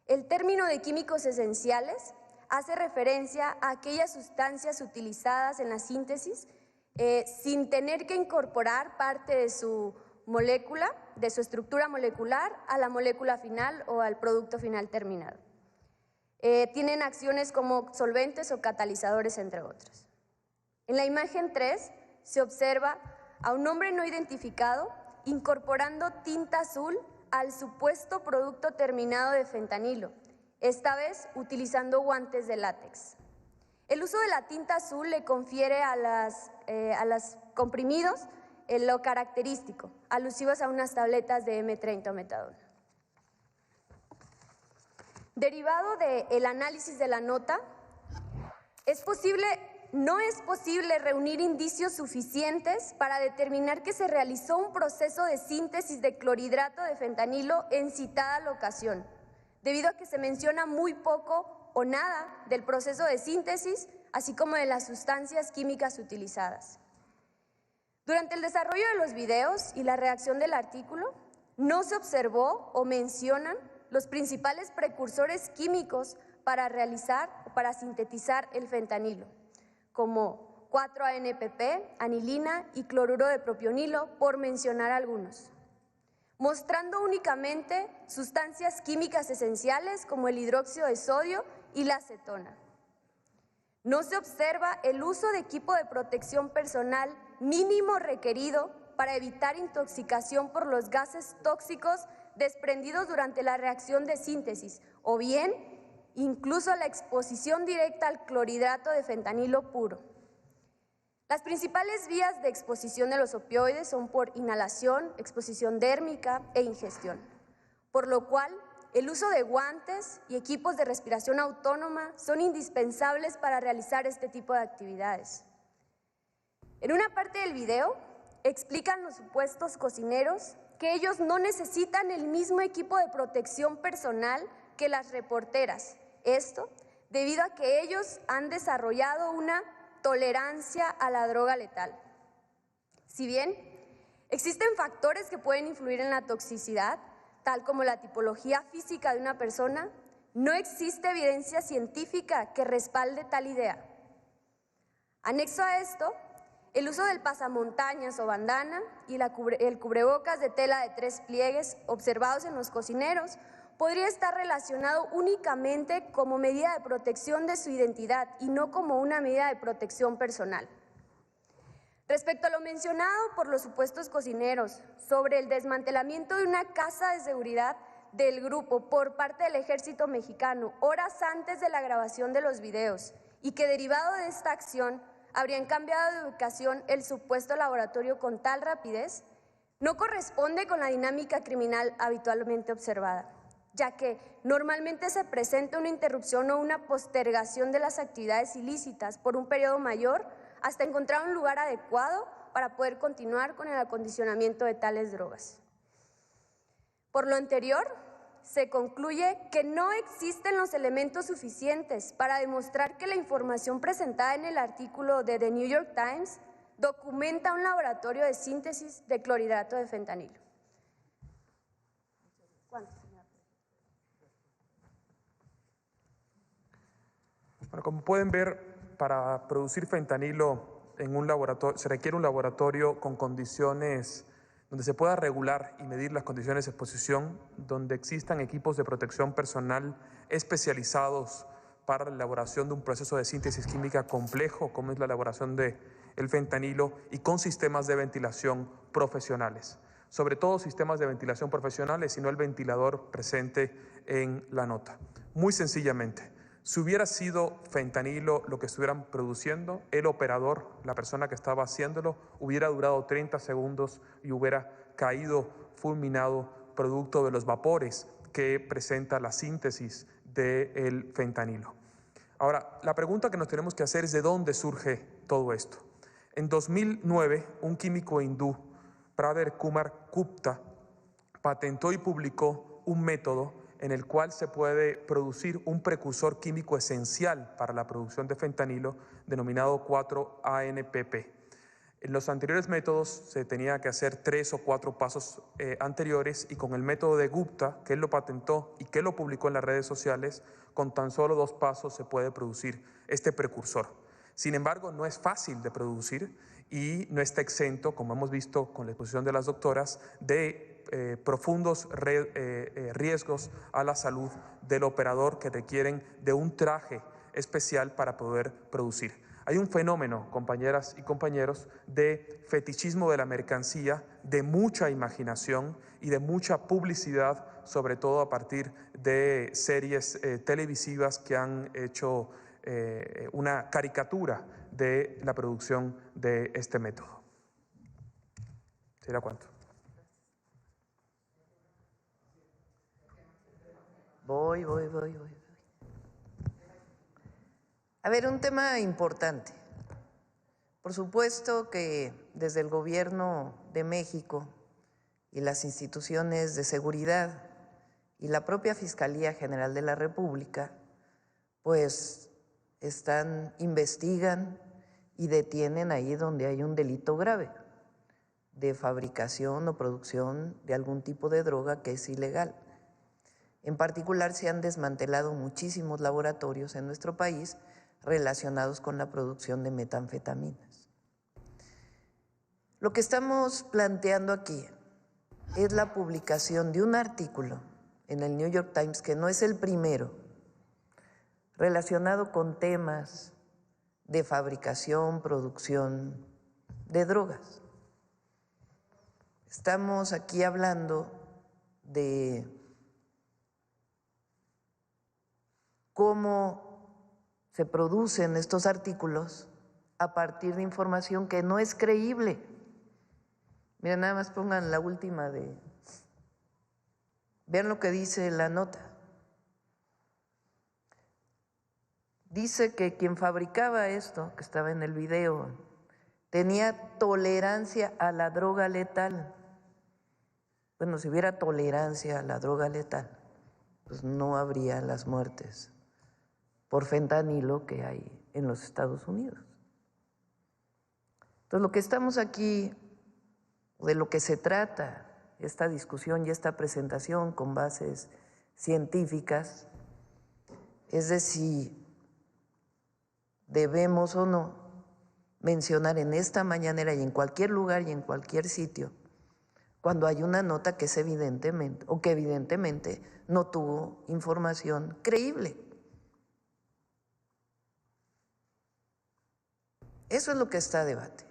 El término de químicos esenciales hace referencia a aquellas sustancias utilizadas en la síntesis sin tener que incorporar parte de su molécula, de su estructura molecular, a la molécula final o al producto final terminado. Tienen acciones como solventes o catalizadores, entre otros. En la imagen 3 se observa a un hombre no identificado incorporando tinta azul al supuesto producto terminado de fentanilo, esta vez utilizando guantes de látex. El uso de la tinta azul le confiere a los comprimidos lo característico, alusivos a unas tabletas de M30 o metadona. Derivado del análisis de la nota, no es posible reunir indicios suficientes para determinar que se realizó un proceso de síntesis de clorhidrato de fentanilo en citada locación, debido a que se menciona muy poco o nada del proceso de síntesis, así como de las sustancias químicas utilizadas. Durante el desarrollo de los videos y la redacción del artículo, no se observó o mencionan los principales precursores químicos para realizar o para sintetizar el fentanilo, como 4-ANPP, anilina y cloruro de propionilo, por mencionar algunos, mostrando únicamente sustancias químicas esenciales como el hidróxido de sodio y la acetona. No se observa el uso de equipo de protección personal mínimo requerido para evitar intoxicación por los gases tóxicos desprendidos durante la reacción de síntesis, o bien incluso la exposición directa al clorhidrato de fentanilo puro. Las principales vías de exposición de los opioides son por inhalación, exposición dérmica e ingestión, por lo cual el uso de guantes y equipos de respiración autónoma son indispensables para realizar este tipo de actividades. En una parte del video explican los supuestos cocineros que ellos no necesitan el mismo equipo de protección personal que las reporteras. Esto debido a que ellos han desarrollado una tolerancia a la droga letal. Si bien existen factores que pueden influir en la toxicidad, tal como la tipología física de una persona, no existe evidencia científica que respalde tal idea. Anexo a esto, el uso del pasamontañas o bandana y el cubrebocas de tela de 3 pliegues observados en los cocineros podría estar relacionado únicamente como medida de protección de su identidad y no como una medida de protección personal. Respecto a lo mencionado por los supuestos cocineros sobre el desmantelamiento de una casa de seguridad del grupo por parte del Ejército Mexicano horas antes de la grabación de los videos y que derivado de esta acción habrían cambiado de ubicación el supuesto laboratorio con tal rapidez, no corresponde con la dinámica criminal habitualmente observada, ya que normalmente se presenta una interrupción o una postergación de las actividades ilícitas por un periodo mayor hasta encontrar un lugar adecuado para poder continuar con el acondicionamiento de tales drogas. Por lo anterior, se concluye que no existen los elementos suficientes para demostrar que la información presentada en el artículo de The New York Times documenta un laboratorio de síntesis de clorhidrato de fentanilo. Bueno, como pueden ver, para producir fentanilo en un laboratorio se requiere un laboratorio con condiciones donde se pueda regular y medir las condiciones de exposición, donde existan equipos de protección personal especializados para la elaboración de un proceso de síntesis química complejo, como es la elaboración del fentanilo, y con sistemas de ventilación profesionales. Sobre todo sistemas de ventilación profesionales y no el ventilador presente en la nota. Muy sencillamente, si hubiera sido fentanilo lo que estuvieran produciendo, el operador, la persona que estaba haciéndolo, hubiera durado 30 segundos y hubiera caído fulminado producto de los vapores que presenta la síntesis del fentanilo. Ahora, la pregunta que nos tenemos que hacer es ¿de dónde surge todo esto? En 2009, un químico hindú, Prader Kumar Gupta, patentó y publicó un método en el cual se puede producir un precursor químico esencial para la producción de fentanilo denominado 4-ANPP. En los anteriores métodos se tenía que hacer 3 o 4 pasos anteriores, y con el método de Gupta, que él lo patentó y que lo publicó en las redes sociales, con tan solo 2 pasos se puede producir este precursor. Sin embargo, no es fácil de producir y no está exento, como hemos visto con la exposición de las doctoras, de profundos riesgos a la salud del operador que requieren de un traje especial para poder producir. Hay un fenómeno, compañeras y compañeros, de fetichismo de la mercancía, de mucha imaginación y de mucha publicidad, sobre todo a partir de series televisivas que han hecho una caricatura de la producción de este método. ¿Será cuánto? Voy. A ver, un tema importante. Por supuesto que desde el Gobierno de México y las instituciones de seguridad y la propia Fiscalía General de la República, pues investigan y detienen ahí donde hay un delito grave de fabricación o producción de algún tipo de droga que es ilegal. En particular, se han desmantelado muchísimos laboratorios en nuestro país relacionados con la producción de metanfetaminas. Lo que estamos planteando aquí es la publicación de un artículo en el New York Times, que no es el primero, relacionado con temas de fabricación, producción de drogas. Estamos aquí hablando de cómo se producen estos artículos a partir de información que no es creíble. Miren, nada más pongan la última vean lo que dice la nota. Dice que quien fabricaba esto, que estaba en el video, tenía tolerancia a la droga letal. Bueno, si hubiera tolerancia a la droga letal, pues no habría las muertes por fentanilo que hay en los Estados Unidos. Entonces, lo que estamos aquí, de lo que se trata esta discusión y esta presentación con bases científicas, es de si debemos o no mencionar en esta mañanera y en cualquier lugar y en cualquier sitio cuando hay una nota que es evidentemente o que evidentemente no tuvo información creíble. Eso es lo que está a debate,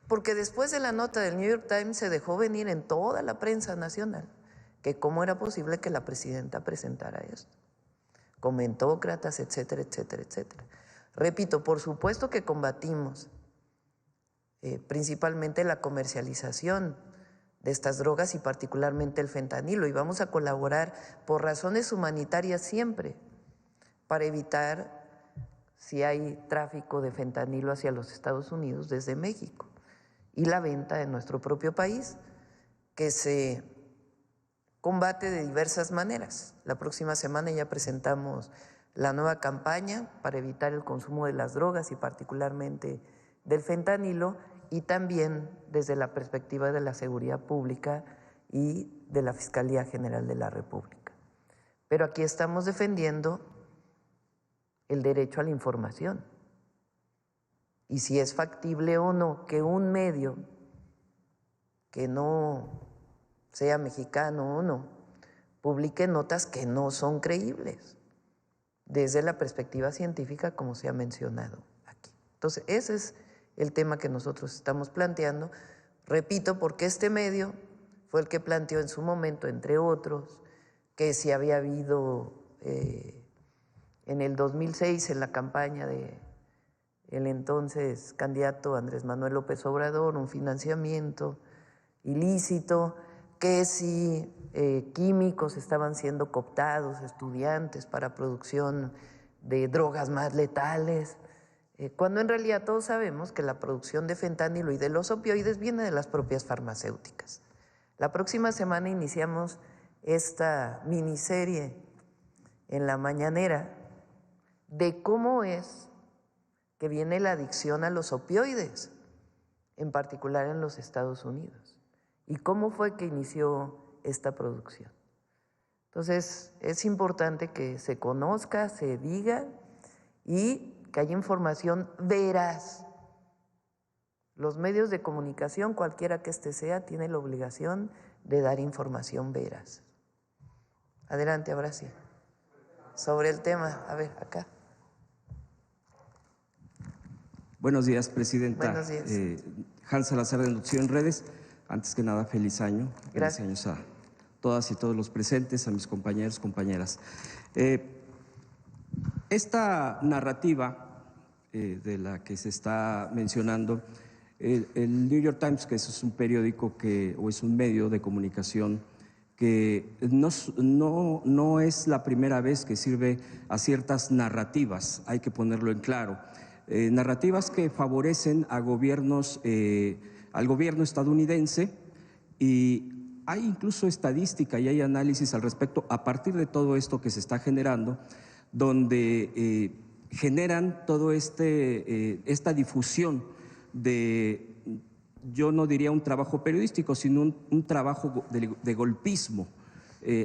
porque después de la nota del New York Times se dejó venir en toda la prensa nacional que cómo era posible que la presidenta presentara esto, comentócratas, etcétera, etcétera, etcétera. Repito, por supuesto que combatimos principalmente la comercialización de estas drogas y particularmente el fentanilo, y vamos a colaborar por razones humanitarias siempre para evitar si hay tráfico de fentanilo hacia los Estados Unidos desde México y la venta en nuestro propio país, que se combate de diversas maneras. La próxima semana ya presentamos la nueva campaña para evitar el consumo de las drogas y particularmente del fentanilo, y también desde la perspectiva de la seguridad pública y de la Fiscalía General de la República. Pero aquí estamos defendiendo el derecho a la información y si es factible o no que un medio que no sea mexicano o no publique notas que no son creíbles desde la perspectiva científica, como se ha mencionado aquí. Entonces, ese es el tema que nosotros estamos planteando, repito, porque este medio fue el que planteó en su momento, entre otros, que si había habido en el 2006, en la campaña de el entonces candidato Andrés Manuel López Obrador, un financiamiento ilícito, que si químicos estaban siendo cooptados, estudiantes para producción de drogas más letales, cuando en realidad todos sabemos que la producción de fentanilo y de los opioides viene de las propias farmacéuticas. La próxima semana iniciamos esta miniserie en la mañanera de cómo es que viene la adicción a los opioides, en particular en los Estados Unidos, y cómo fue que inició esta producción. Entonces, es importante que se conozca, se diga y que haya información veraz. Los medios de comunicación, cualquiera que éste sea, tiene la obligación de dar información veraz. Adelante, ahora sí. Sobre el tema, a ver, acá. Buenos días, Presidenta. Buenos días. Hans Salazar de Noticiero en Redes. Antes que nada, feliz año. Gracias. Feliz años a todas y todos los presentes, a mis compañeros, compañeras. Esta narrativa de la que se está mencionando, el New York Times, que es un periódico o es un medio de comunicación que no es la primera vez que sirve a ciertas narrativas, hay que ponerlo en claro. Narrativas que favorecen a gobiernos, al gobierno estadounidense, y hay incluso estadística y hay análisis al respecto a partir de todo esto que se está generando, donde generan todo esta difusión de, yo no diría un trabajo periodístico, sino un trabajo de golpismo,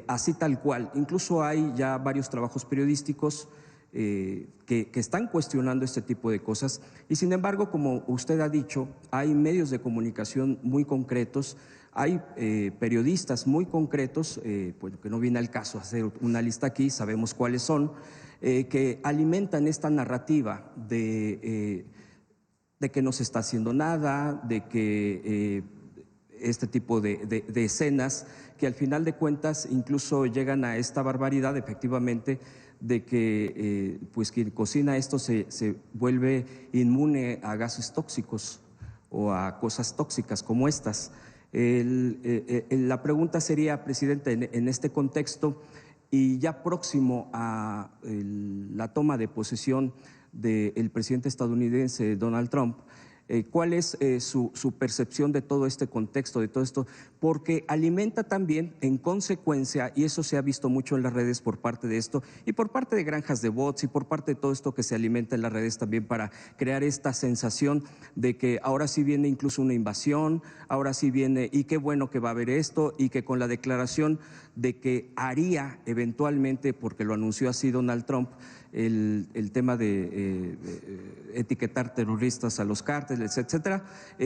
así tal cual. Incluso hay ya varios trabajos periodísticos que están cuestionando este tipo de cosas, y sin embargo, como usted ha dicho, hay medios de comunicación muy concretos, hay periodistas muy concretos, pues que no viene al caso hacer una lista aquí, sabemos cuáles son, que alimentan esta narrativa de que no se está haciendo nada, de que este tipo de escenas que al final de cuentas incluso llegan a esta barbaridad, efectivamente, de que pues quien cocina esto se vuelve inmune a gases tóxicos o a cosas tóxicas como estas. La pregunta sería, Presidente, en este contexto y ya próximo a la toma de posesión del presidente estadounidense Donald Trump, ¿Cuál es su percepción de todo este contexto, de todo esto? Porque alimenta también, en consecuencia, y eso se ha visto mucho en las redes por parte de esto, y por parte de granjas de bots, y por parte de todo esto que se alimenta en las redes también para crear esta sensación de que ahora sí viene incluso una invasión, ahora sí viene, y qué bueno que va a haber esto, y que con la declaración de que haría eventualmente, porque lo anunció así Donald Trump, el tema de etiquetar terroristas a los cárteles, etcétera,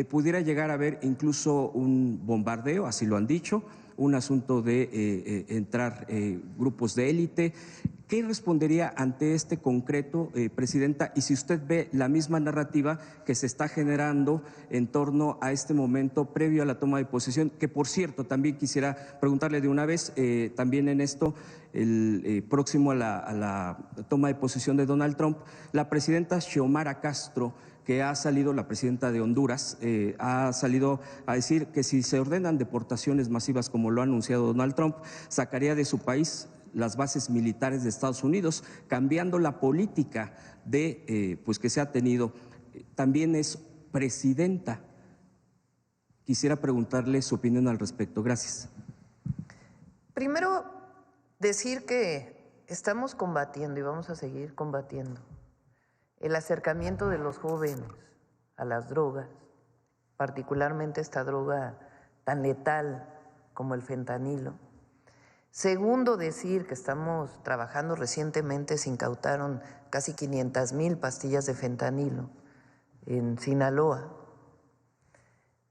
pudiera llegar a haber incluso un bombardeo, así lo han dicho, un asunto de entrar grupos de élite. ¿Qué respondería ante este concreto, Presidenta? Y si usted ve la misma narrativa que se está generando en torno a este momento previo a la toma de posesión, que por cierto también quisiera preguntarle de una vez, también en esto, próximo a la toma de posesión de Donald Trump, la presidenta Xiomara Castro, que ha salido, la presidenta de Honduras, ha salido a decir que si se ordenan deportaciones masivas como lo ha anunciado Donald Trump, sacaría de su país las bases militares de Estados Unidos, cambiando la política de, pues que se ha tenido. También es presidenta. Quisiera preguntarle su opinión al respecto. Gracias. Primero, decir que estamos combatiendo y vamos a seguir combatiendo el acercamiento de los jóvenes a las drogas, particularmente esta droga tan letal como el fentanilo. Segundo, decir que estamos trabajando recientemente, se incautaron casi 500,000 pastillas de fentanilo en Sinaloa,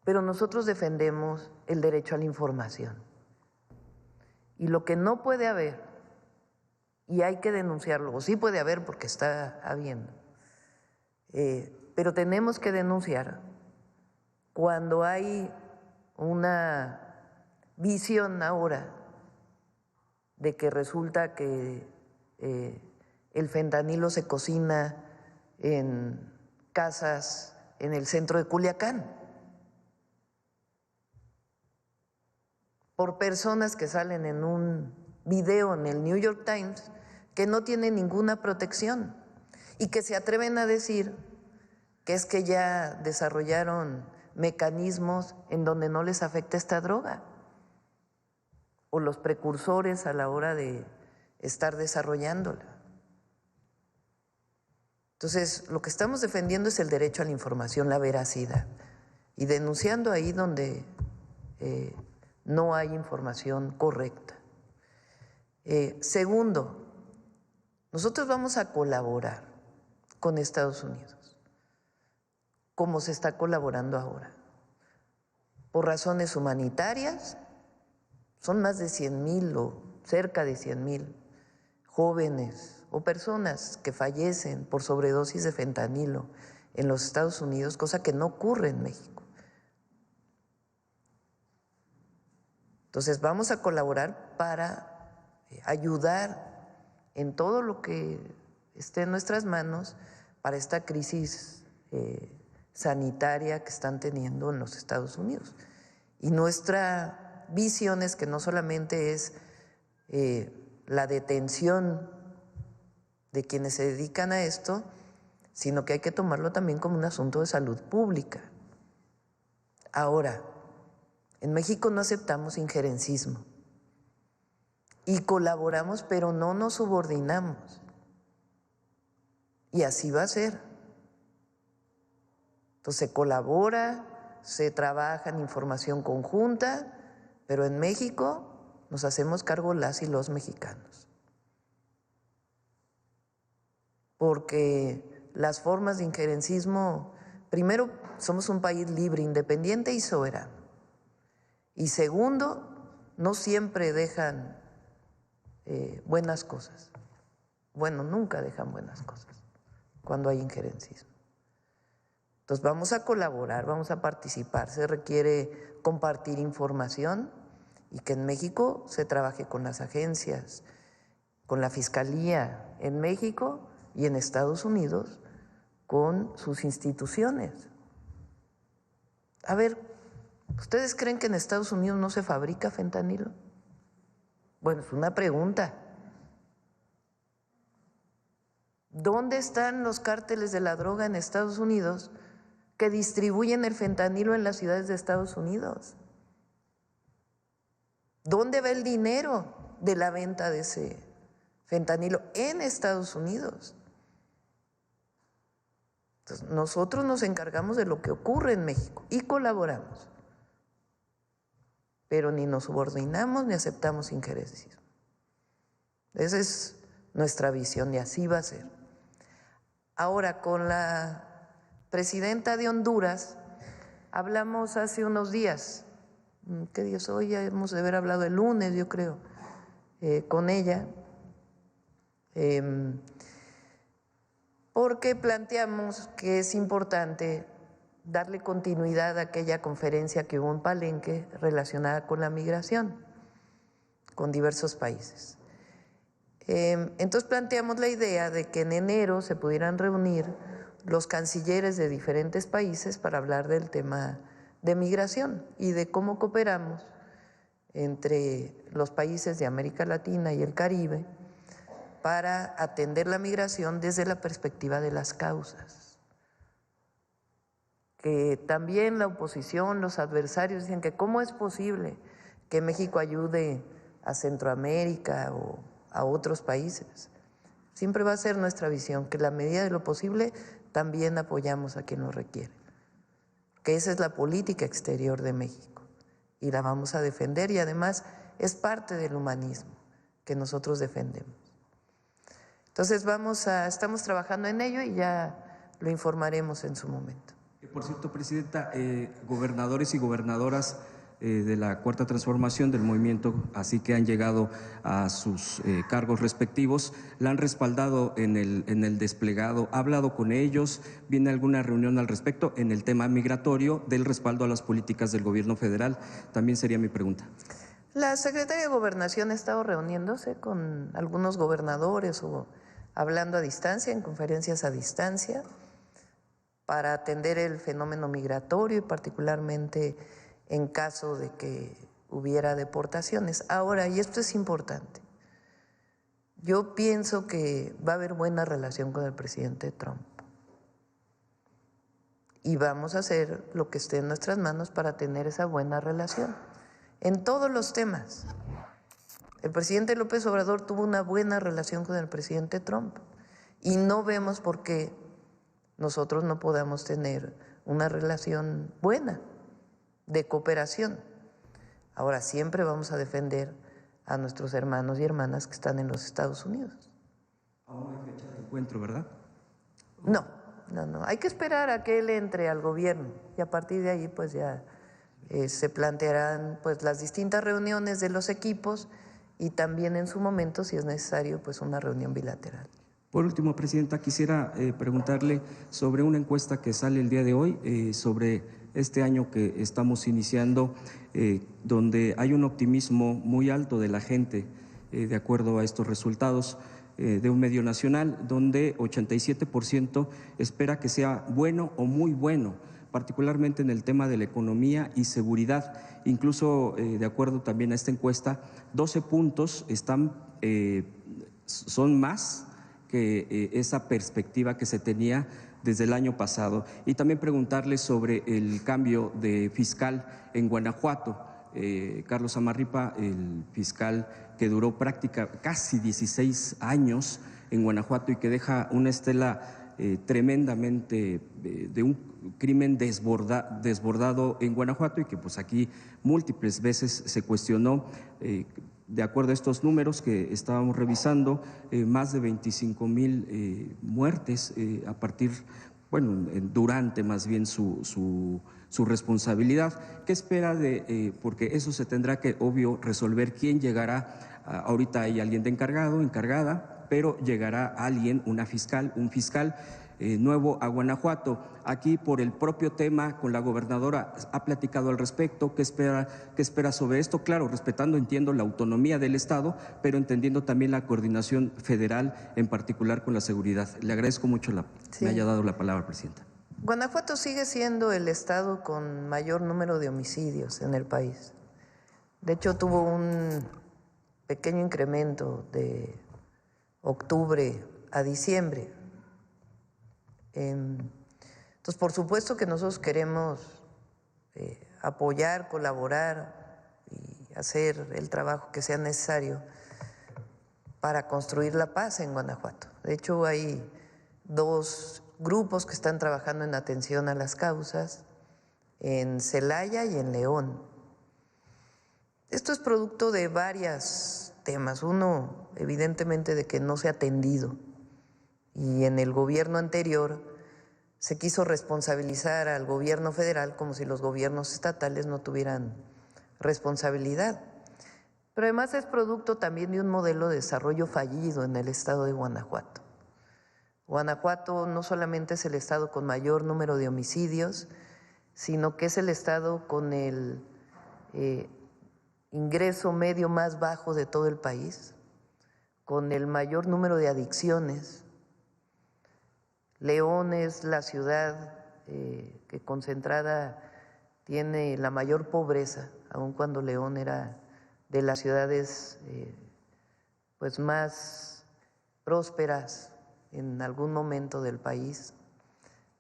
pero nosotros defendemos el derecho a la información. Y lo que no puede haber, y hay que denunciarlo, o sí puede haber porque está habiendo, pero tenemos que denunciar cuando hay una visión ahora de que resulta que el fentanilo se cocina en casas en el centro de Culiacán por personas que salen en un video en el New York Times que no tienen ninguna protección y que se atreven a decir que es que ya desarrollaron mecanismos en donde no les afecta esta droga, o los precursores a la hora de estar desarrollándola. Entonces, lo que estamos defendiendo es el derecho a la información, la veracidad, y denunciando ahí donde no hay información correcta. Segundo, nosotros vamos a colaborar con Estados Unidos, como se está colaborando ahora, por razones humanitarias. Son más de 100,000 o cerca de 100,000 jóvenes o personas que fallecen por sobredosis de fentanilo en los Estados Unidos, cosa que no ocurre en México. Entonces vamos a colaborar para ayudar en todo lo que esté en nuestras manos para esta crisis sanitaria que están teniendo en los Estados Unidos. Y nuestra visión es que no solamente es la detención de quienes se dedican a esto, sino que hay que tomarlo también como un asunto de salud pública. Ahora, en México no aceptamos injerencismo y colaboramos, pero no nos subordinamos. Y así va a ser. Entonces se colabora, se trabaja en información conjunta, pero en México nos hacemos cargo las y los mexicanos. Porque las formas de injerencismo, primero, somos un país libre, independiente y soberano. Y segundo, no siempre dejan buenas cosas. Bueno, nunca dejan buenas cosas cuando hay injerencismo. Entonces vamos a colaborar, vamos a participar. Se requiere compartir información y que en México se trabaje con las agencias, con la Fiscalía en México y en Estados Unidos con sus instituciones. A ver, ¿ustedes creen que en Estados Unidos no se fabrica fentanilo? Bueno, es una pregunta. ¿Dónde están los cárteles de la droga en Estados Unidos que distribuyen el fentanilo en las ciudades de Estados Unidos. ¿Dónde va el dinero de la venta de ese fentanilo? En Estados Unidos. Entonces, nosotros nos encargamos de lo que ocurre en México y colaboramos, pero ni nos subordinamos ni aceptamos injerencismo. Esa es nuestra visión y así va a ser. Ahora, con la presidenta de Honduras, hablamos hace unos días, ¿qué día es hoy? Ya hemos de haber hablado el lunes, yo creo, con ella, porque planteamos que es importante darle continuidad a aquella conferencia que hubo en Palenque relacionada con la migración, con diversos países. Entonces planteamos la idea de que en enero se pudieran reunir los cancilleres de diferentes países para hablar del tema de migración y de cómo cooperamos entre los países de América Latina y el Caribe para atender la migración desde la perspectiva de las causas. Que también la oposición, los adversarios dicen que cómo es posible que México ayude a Centroamérica o a otros países. Siempre va a ser nuestra visión, que en la medida de lo posible también apoyamos a quien lo requiere. Que esa es la política exterior de México y la vamos a defender y además es parte del humanismo que nosotros defendemos. Entonces estamos trabajando en ello y ya lo informaremos en su momento. Por cierto, Presidenta, gobernadores y gobernadoras de la Cuarta Transformación del movimiento, así que han llegado a sus cargos respectivos, la han respaldado en el desplegado. ¿Ha hablado con ellos? ¿Viene alguna reunión al respecto en el tema migratorio del respaldo a las políticas del gobierno federal? También sería mi pregunta. La Secretaría de Gobernación ha estado reuniéndose con algunos gobernadores o hablando a distancia, en conferencias a distancia, para atender el fenómeno migratorio y particularmente en caso de que hubiera deportaciones. Ahora, y esto es importante, yo pienso que va a haber buena relación con el presidente Trump y vamos a hacer lo que esté en nuestras manos para tener esa buena relación en todos los temas. El presidente López Obrador tuvo una buena relación con el presidente Trump y no vemos por qué nosotros no podamos tener una relación buena de cooperación. Ahora, siempre vamos a defender a nuestros hermanos y hermanas que están en los Estados Unidos. Aún no hay fecha de encuentro, ¿verdad? No. Hay que esperar a que él entre al gobierno y a partir de ahí pues ya se plantearán pues las distintas reuniones de los equipos y también en su momento, si es necesario, pues una reunión bilateral. Por último, Presidenta, quisiera preguntarle sobre una encuesta que sale el día de hoy sobre este año que estamos iniciando, donde hay un optimismo muy alto de la gente, de acuerdo a estos resultados de un medio nacional, donde 87% espera que sea bueno o muy bueno, particularmente en el tema de la economía y seguridad. Incluso, de acuerdo también a esta encuesta, 12 puntos son más que esa perspectiva que se tenía desde el año pasado. Y también preguntarle sobre el cambio de fiscal en Guanajuato. Carlos Amarripa, el fiscal que duró casi 16 años en Guanajuato y que deja una estela tremendamente de un crimen desbordado en Guanajuato y que pues aquí múltiples veces se cuestionó. De acuerdo a estos números que estábamos revisando, más de 25,000 muertes durante más bien su responsabilidad. ¿Qué espera porque eso se tendrá que, obvio, resolver quién llegará? Ahorita hay alguien de encargada, pero llegará alguien, un fiscal nuevo a Guanajuato. Aquí, por el propio tema, con la gobernadora, ¿ha platicado al respecto? ¿Qué espera sobre esto? Claro, respetando, entiendo, la autonomía del Estado, pero entendiendo también la coordinación federal, en particular con la seguridad. Le agradezco mucho me haya dado la palabra, Presidenta. Guanajuato sigue siendo el estado con mayor número de homicidios en el país. De hecho, tuvo un pequeño incremento de octubre a diciembre. Entonces, por supuesto que nosotros queremos apoyar, colaborar y hacer el trabajo que sea necesario para construir la paz en Guanajuato. De hecho, hay 2 grupos que están trabajando en atención a las causas, en Celaya y en León. Esto es producto de varios temas. Uno, evidentemente, de que no se ha atendido. Y en el gobierno anterior se quiso responsabilizar al gobierno federal como si los gobiernos estatales no tuvieran responsabilidad. Pero además es producto también de un modelo de desarrollo fallido en el estado de Guanajuato. Guanajuato no solamente es el estado con mayor número de homicidios, sino que es el estado con el ingreso medio más bajo de todo el país, con el mayor número de adicciones. León es la ciudad que concentrada tiene la mayor pobreza, aun cuando León era de las ciudades pues más prósperas en algún momento del país.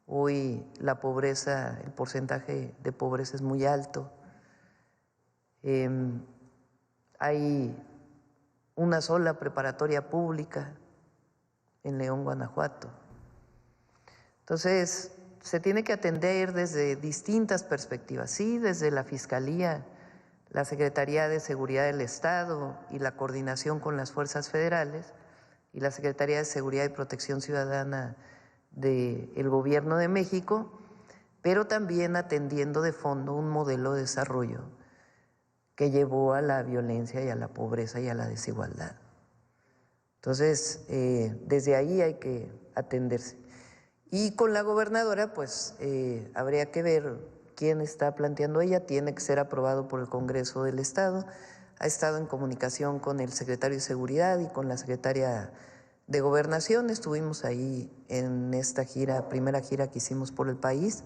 Hoy la pobreza, el porcentaje de pobreza es muy alto. Hay una sola preparatoria pública en León, Guanajuato. Entonces, se tiene que atender desde distintas perspectivas, sí, desde la Fiscalía, la Secretaría de Seguridad del Estado y la coordinación con las fuerzas federales y la Secretaría de Seguridad y Protección Ciudadana del Gobierno de México, pero también atendiendo de fondo un modelo de desarrollo que llevó a la violencia y a la pobreza y a la desigualdad. Entonces, desde ahí hay que atenderse. Y con la gobernadora, pues, habría que ver quién está planteando ella, tiene que ser aprobado por el Congreso del Estado. Ha estado en comunicación con el secretario de Seguridad y con la secretaria de Gobernación. Estuvimos ahí en esta primera gira que hicimos por el país.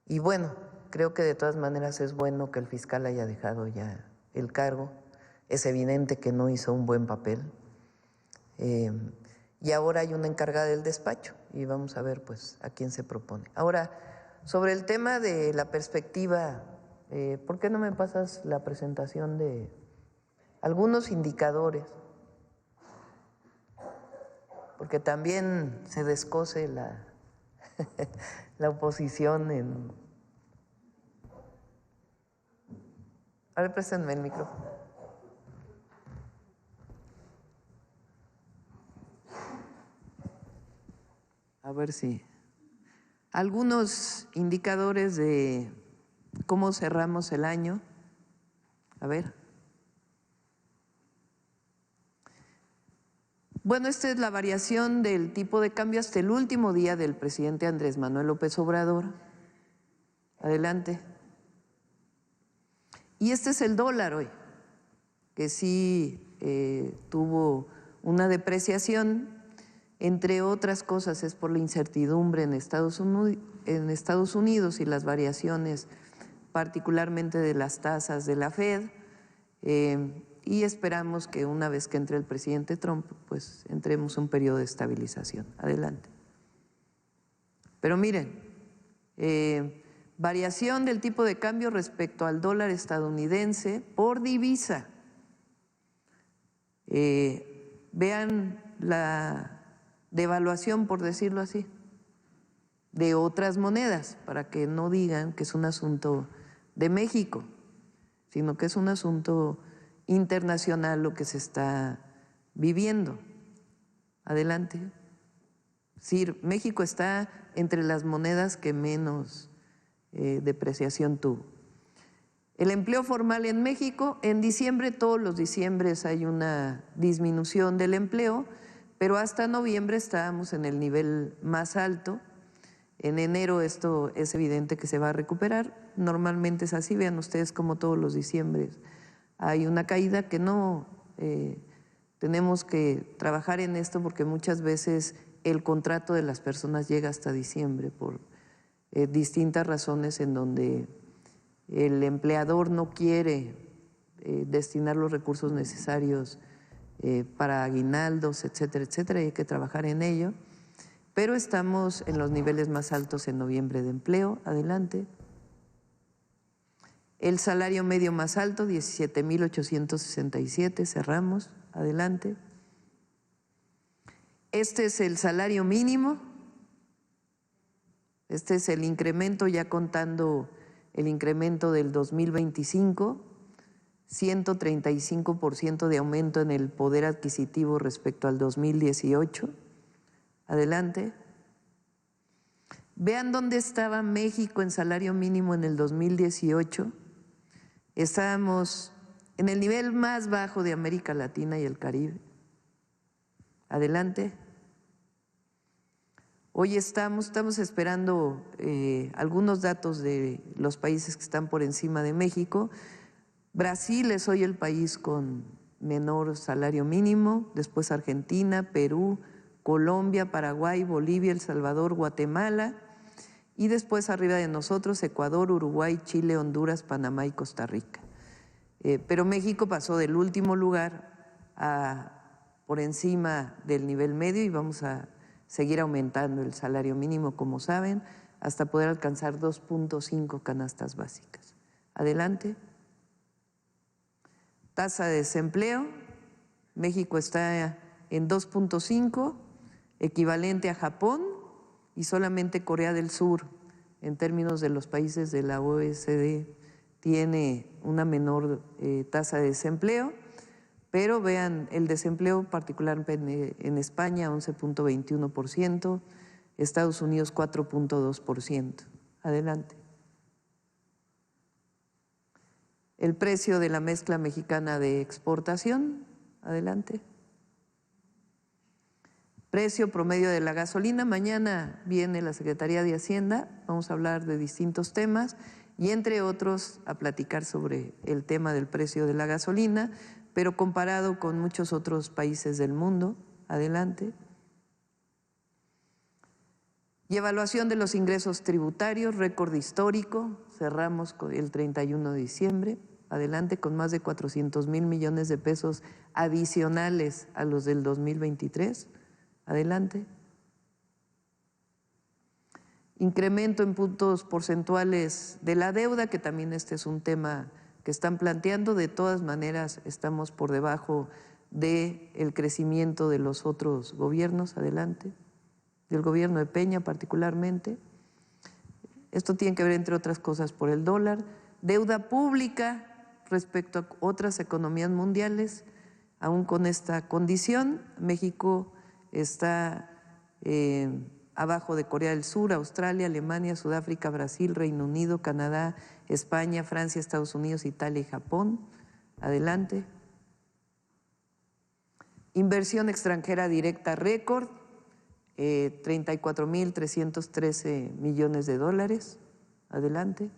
Y bueno, creo que de todas maneras es bueno que el fiscal haya dejado ya el cargo. Es evidente que no hizo un buen papel. Y ahora hay una encargada del despacho y vamos a ver pues a quién se propone. Ahora, sobre el tema de la perspectiva, ¿por qué no me pasas la presentación de algunos indicadores? Porque también se descoce la oposición en... A ver, préstenme el micrófono. A ver si... Algunos indicadores de cómo cerramos el año. A ver. Bueno, esta es la variación del tipo de cambio hasta el último día del presidente Andrés Manuel López Obrador. Adelante. Y este es el dólar hoy, que sí tuvo una depreciación. Entre otras cosas es por la incertidumbre en Estados Unidos y las variaciones particularmente de las tasas de la Fed, y esperamos que una vez que entre el presidente Trump, pues entremos en un periodo de estabilización. Adelante. Pero miren, variación del tipo de cambio respecto al dólar estadounidense por divisa. Vean la devaluación, por decirlo así, de otras monedas, para que no digan que es un asunto de México, sino que es un asunto internacional lo que se está viviendo. Adelante. Sí, México está entre las monedas que menos depreciación tuvo. El empleo formal en México, en diciembre, todos los diciembres hay una disminución del empleo, pero hasta noviembre estábamos en el nivel más alto. En enero esto es evidente que se va a recuperar, normalmente es así, vean ustedes como todos los diciembres hay una caída que no, tenemos que trabajar en esto porque muchas veces el contrato de las personas llega hasta diciembre por distintas razones en donde el empleador no quiere destinar los recursos necesarios para aguinaldos, etcétera, etcétera, y hay que trabajar en ello. pero estamos en los niveles más altos en noviembre de empleo. Adelante. El salario medio más alto, 17,867, cerramos. Adelante. Este es el salario mínimo. Este es el incremento, ya contando el incremento del 2025, 135% de aumento en el poder adquisitivo respecto al 2018. Adelante. Vean dónde estaba México en salario mínimo en el 2018. Estábamos en el nivel más bajo de América Latina y el Caribe. Adelante. Hoy estamos esperando algunos datos de los países que están por encima de México. Brasil es hoy el país con menor salario mínimo, después Argentina, Perú, Colombia, Paraguay, Bolivia, El Salvador, Guatemala, y después arriba de nosotros Ecuador, Uruguay, Chile, Honduras, Panamá y Costa Rica. Pero México pasó del último lugar por encima del nivel medio y vamos a seguir aumentando el salario mínimo, como saben, hasta poder alcanzar 2.5 canastas básicas. Adelante. Tasa de desempleo. México está en 2.5, equivalente a Japón, y solamente Corea del Sur, en términos de los países de la OECD, tiene una menor tasa de desempleo. Pero vean, el desempleo particularmente en España 11.21%, Estados Unidos 4.2%. Adelante. El precio de la mezcla mexicana de exportación. Adelante. Precio promedio de la gasolina. Mañana viene la Secretaría de Hacienda, vamos a hablar de distintos temas y entre otros a platicar sobre el tema del precio de la gasolina, pero comparado con muchos otros países del mundo. Adelante. Y evaluación de los ingresos tributarios, récord histórico, cerramos con el 31 de diciembre, adelante, con más de 400,000 millones de pesos adicionales a los del 2023, adelante. Incremento en puntos porcentuales de la deuda, que también este es un tema que están planteando. De todas maneras, estamos por debajo del crecimiento de los otros gobiernos, adelante, del gobierno de Peña particularmente. Esto tiene que ver, entre otras cosas, por el dólar. Deuda pública respecto a otras economías mundiales, aún con esta condición, México está abajo de Corea del Sur, Australia, Alemania, Sudáfrica, Brasil, Reino Unido, Canadá, España, Francia, Estados Unidos, Italia y Japón. Adelante. Inversión extranjera directa récord, 34,313 millones de dólares. Adelante.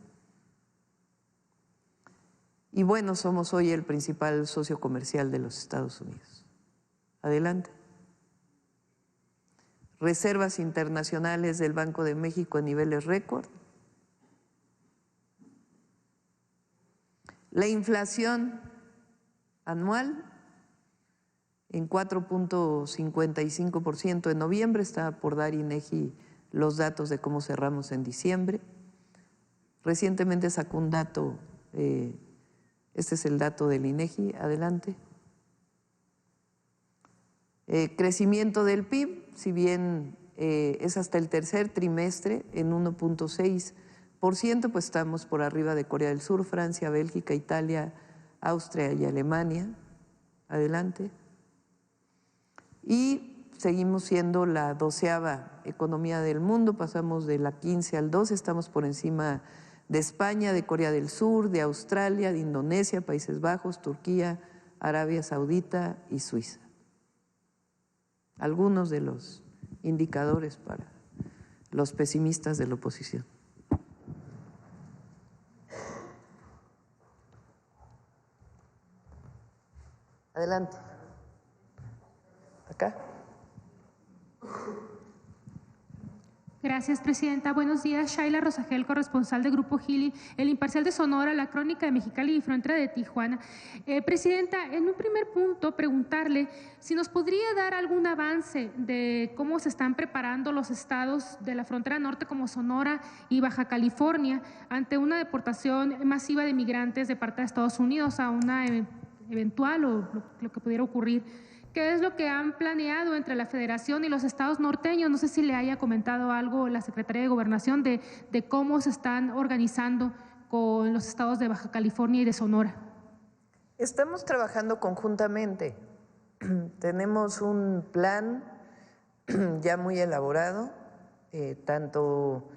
Y bueno, somos hoy el principal socio comercial de los Estados Unidos. Adelante. Reservas internacionales del Banco de México en niveles récord. La inflación anual en 4.55% en noviembre, está por dar INEGI los datos de cómo cerramos en diciembre. Recientemente sacó un dato, este es el dato del INEGI, adelante. Crecimiento del PIB, si bien es hasta el tercer trimestre en 1.6%, pues estamos por arriba de Corea del Sur, Francia, Bélgica, Italia, Austria y Alemania. Adelante. Y seguimos siendo la 12ª economía del mundo, pasamos de la 15 al 12, estamos por encima de España, de Corea del Sur, de Australia, de Indonesia, Países Bajos, Turquía, Arabia Saudita y Suiza. Algunos de los indicadores para los pesimistas de la oposición. Adelante. Acá. Gracias, presidenta. Buenos días. Shaila Rosagel, corresponsal de Grupo Gili, El Imparcial de Sonora, La Crónica de Mexicali y Frontera de Tijuana. Presidenta, en un primer punto, preguntarle si nos podría dar algún avance de cómo se están preparando los estados de la frontera norte como Sonora y Baja California ante una deportación masiva de migrantes de parte de Estados Unidos a una eventual o lo que pudiera ocurrir. ¿Qué es lo que han planeado entre la Federación y los estados norteños? No sé si le haya comentado algo la Secretaría de Gobernación de cómo se están organizando con los estados de Baja California y de Sonora. Estamos trabajando conjuntamente. Tenemos un plan ya muy elaborado, tanto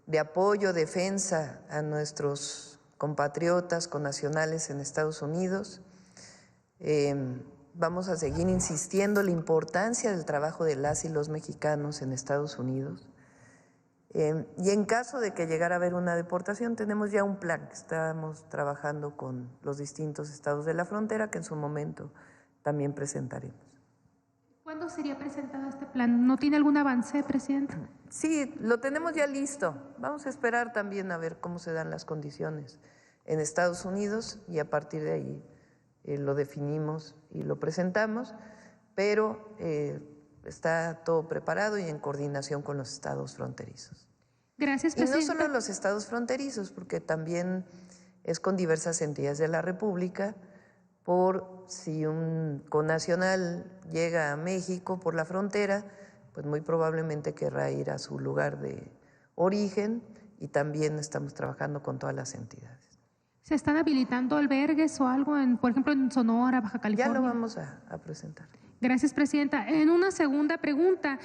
de apoyo, defensa a nuestros compatriotas connacionales en Estados Unidos. Vamos a seguir insistiendo en la importancia del trabajo de las y los mexicanos en Estados Unidos. Y en caso de que llegara a haber una deportación, tenemos ya un plan que estamos trabajando con los distintos estados de la frontera, que en su momento también presentaremos. ¿Cuándo sería presentado este plan? ¿No tiene algún avance, presidente? Sí, lo tenemos ya listo. Vamos a esperar también a ver cómo se dan las condiciones en Estados Unidos y a partir de ahí lo definimos y lo presentamos, pero está todo preparado y en coordinación con los estados fronterizos. Gracias, Y no presidenta. solo los estados fronterizos, porque también es con diversas entidades de la República, por si un connacional llega a México por la frontera, pues muy probablemente querrá ir a su lugar de origen y también estamos trabajando con todas las entidades. ¿Se están habilitando albergues o algo, por ejemplo, en Sonora, Baja California? Ya lo vamos a presentar. Gracias, presidenta. En una segunda pregunta,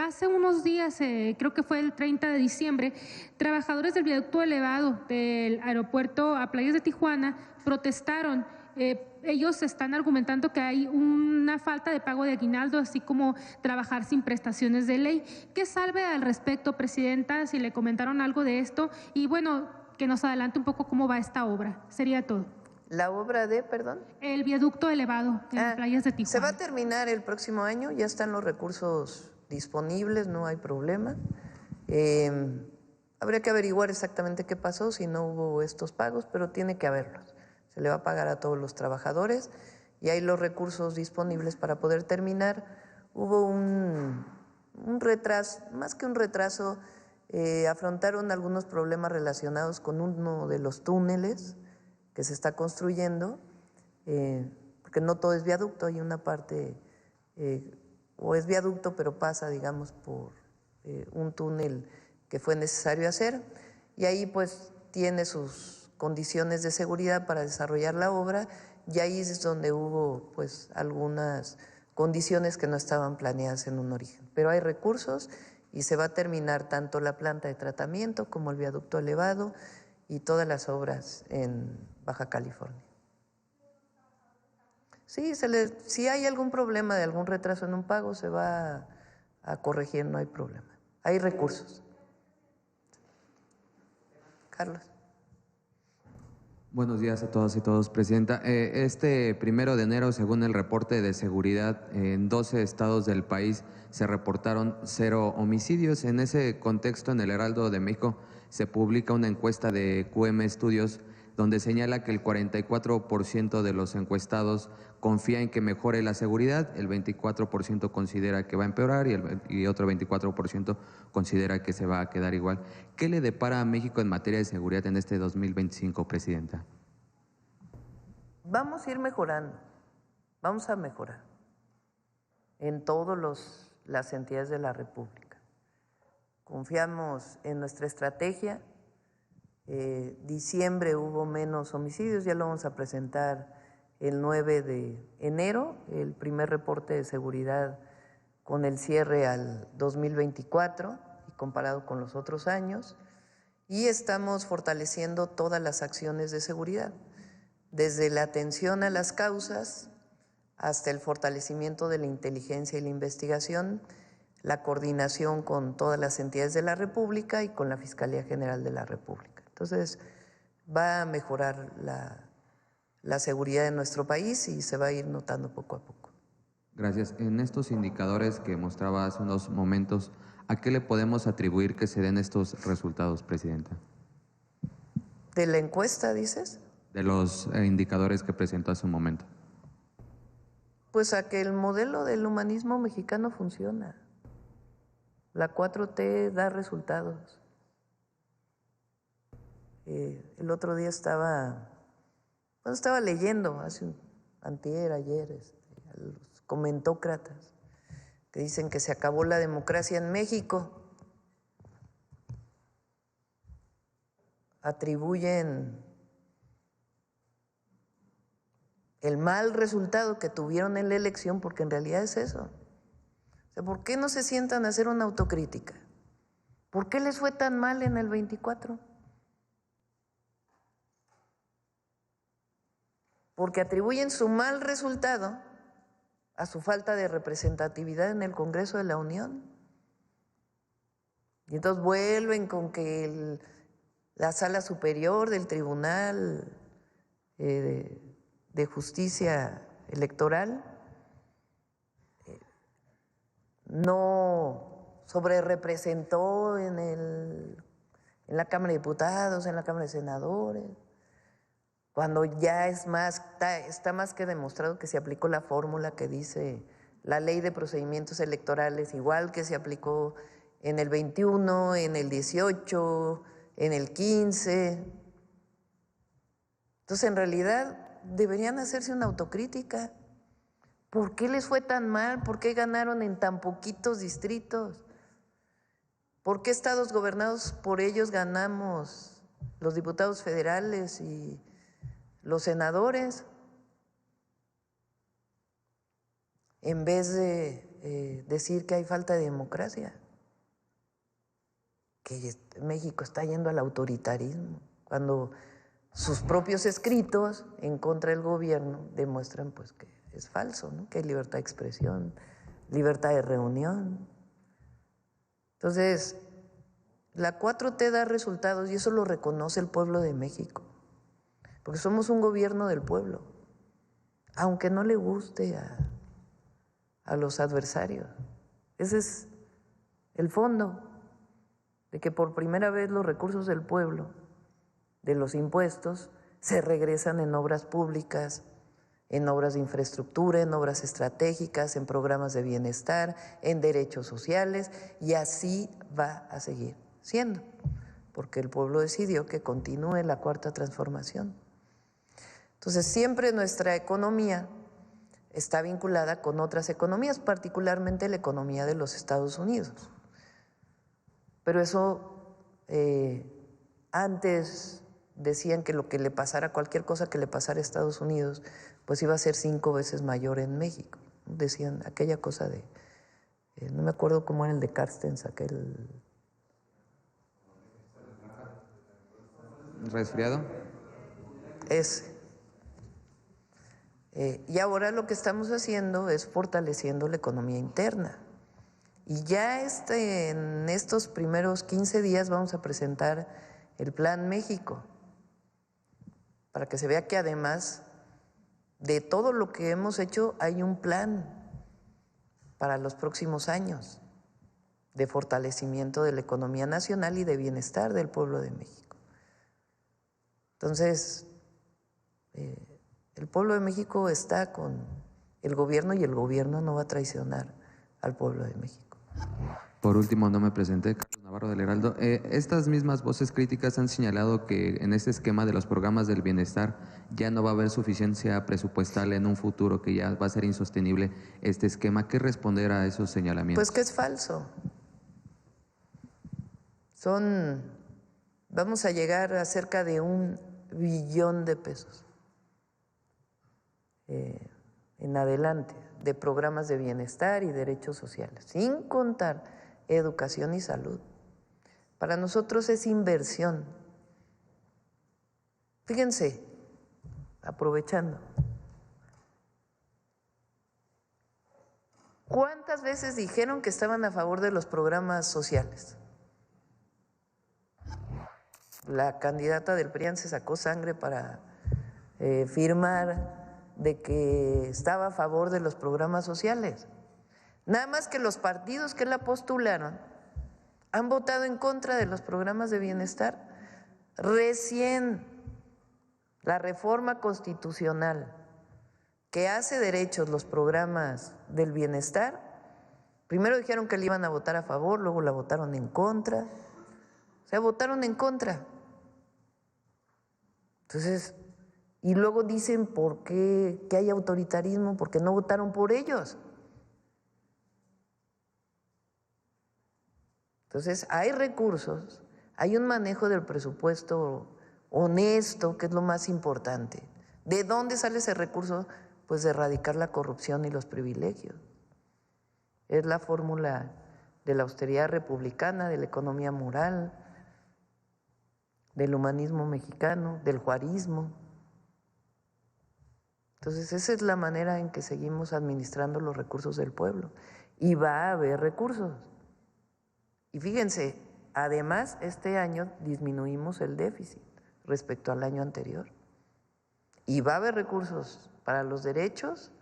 hace unos días, creo que fue el 30 de diciembre, trabajadores del viaducto elevado del aeropuerto a Playas de Tijuana protestaron. Ellos están argumentando que hay una falta de pago de aguinaldo, así como trabajar sin prestaciones de ley. ¿Qué sabe al respecto, presidenta? Si le comentaron algo de esto y bueno, que nos adelante un poco cómo va esta obra. Sería todo. ¿La obra de, perdón? El viaducto elevado en Playas de Tijuana. Se va a terminar el próximo año, ya están los recursos disponibles, no hay problema. Habría que averiguar exactamente qué pasó, si no hubo estos pagos, pero tiene que haberlos. Se le va a pagar a todos los trabajadores y hay los recursos disponibles para poder terminar. Hubo un retraso, más que un retraso, afrontaron algunos problemas relacionados con uno de los túneles que se está construyendo, porque no todo es viaducto, hay una parte, o es viaducto, pero pasa, digamos, por un túnel que fue necesario hacer, y ahí pues tiene sus condiciones de seguridad para desarrollar la obra, y ahí es donde hubo pues algunas condiciones que no estaban planeadas en un origen. Pero hay recursos y se va a terminar tanto la planta de tratamiento como el viaducto elevado y todas las obras en Baja California. Sí, si hay algún problema de algún retraso en un pago, se va a corregir, no hay problema. Hay recursos. Carlos. Buenos días a todas y todos, presidenta. Este 1 de enero, según el reporte de seguridad, en 12 estados del país se reportaron 0 homicidios. En ese contexto, en el Heraldo de México se publica una encuesta de QM Studios donde señala que el 44% de los encuestados confía en que mejore la seguridad, el 24% considera que va a empeorar y otro 24% considera que se va a quedar igual. ¿Qué le depara a México en materia de seguridad en este 2025, presidenta? Vamos a ir mejorando, vamos a mejorar en todas las entidades de la República. Confiamos en nuestra estrategia. Diciembre hubo menos homicidios, ya lo vamos a presentar el 9 de enero, el primer reporte de seguridad con el cierre al 2024 y comparado con los otros años, y estamos fortaleciendo todas las acciones de seguridad, desde la atención a las causas hasta el fortalecimiento de la inteligencia y la investigación, la coordinación con todas las entidades de la República y con la Fiscalía General de la República. Entonces, va a mejorar la seguridad de nuestro país y se va a ir notando poco a poco. Gracias. En estos indicadores que mostraba hace unos momentos, ¿A qué le podemos atribuir que se den estos resultados, Presidenta? ¿De la encuesta, dices? De los indicadores que presentó hace un momento. Pues a que el modelo del humanismo mexicano funciona. La 4T da resultados. El otro día estaba leyendo, antier, ayer, a los comentócratas que dicen que se acabó la democracia en México. Atribuyen el mal resultado que tuvieron en la elección, porque en realidad es eso. O sea, ¿por qué no se sientan a hacer una autocrítica? ¿Por qué les fue tan mal en el 24? Porque atribuyen su mal resultado a su falta de representatividad en el Congreso de la Unión. Y entonces vuelven con que la Sala Superior del Tribunal de Justicia Electoral no sobrerepresentó en la Cámara de Diputados, en la Cámara de Senadores, cuando ya está más que demostrado que se aplicó la fórmula que dice la Ley de Procedimientos Electorales, igual que se aplicó en el 21, en el 18, en el 15. Entonces, en realidad, deberían hacerse una autocrítica. ¿Por qué les fue tan mal? ¿Por qué ganaron en tan poquitos distritos? ¿Por qué estados gobernados por ellos ganamos los diputados federales y los senadores? En vez de decir que hay falta de democracia, que México está yendo al autoritarismo, cuando sus propios escritos en contra del gobierno demuestran pues que es falso, ¿no? Que hay libertad de expresión, libertad de reunión. Entonces, la 4T da resultados y eso lo reconoce el pueblo de México, porque somos un gobierno del pueblo, aunque no le guste a los adversarios. Ese es el fondo, de que por primera vez los recursos del pueblo, de los impuestos, se regresan en obras públicas, en obras de infraestructura, en obras estratégicas, en programas de bienestar, en derechos sociales, y así va a seguir siendo, porque el pueblo decidió que continúe la cuarta transformación. Entonces, siempre nuestra economía está vinculada con otras economías, particularmente la economía de los Estados Unidos. Pero eso, antes decían que lo que le pasara, cualquier cosa que le pasara a Estados Unidos, pues iba a ser 5 veces mayor en México. Decían aquella cosa de, no me acuerdo cómo era el de Carstens, aquel… ¿Resfriado? Ese. Y ahora lo que estamos haciendo es fortaleciendo la economía interna. Y ya en estos primeros 15 días vamos a presentar el Plan México, para que se vea que además de todo lo que hemos hecho, hay un plan para los próximos años de fortalecimiento de la economía nacional y de bienestar del pueblo de México. Entonces, el pueblo de México está con el gobierno y el gobierno no va a traicionar al pueblo de México. Por último, no me presenté, Carlos Navarro del Heraldo. Estas mismas voces críticas han señalado que en este esquema de los programas del bienestar ya no va a haber suficiencia presupuestal en un futuro, que ya va a ser insostenible este esquema. ¿Qué responder a esos señalamientos? Pues que es falso. Vamos a llegar a cerca de $1 billón de pesos en adelante de programas de bienestar y derechos sociales, sin contar educación y salud. Para nosotros es inversión. Fíjense, aprovechando, ¿cuántas veces dijeron que estaban a favor de los programas sociales? La candidata del PRIAN se sacó sangre para firmar de que estaba a favor de los programas sociales. Nada más que los partidos que la postularon han votado en contra de los programas de bienestar. Recién la reforma constitucional que hace derechos los programas del bienestar, primero dijeron que le iban a votar a favor, luego la votaron en contra, o sea, votaron en contra. Entonces, y luego dicen por qué que hay autoritarismo, porque no votaron por ellos. Entonces, hay recursos, hay un manejo del presupuesto honesto, que es lo más importante. ¿De dónde sale ese recurso? Pues de erradicar la corrupción y los privilegios. Es la fórmula de la austeridad republicana, de la economía moral, del humanismo mexicano, del juarismo. Entonces, esa es la manera en que seguimos administrando los recursos del pueblo. Y va a haber recursos. Y fíjense, además, este año disminuimos el déficit respecto al año anterior. Y va a haber recursos para los derechos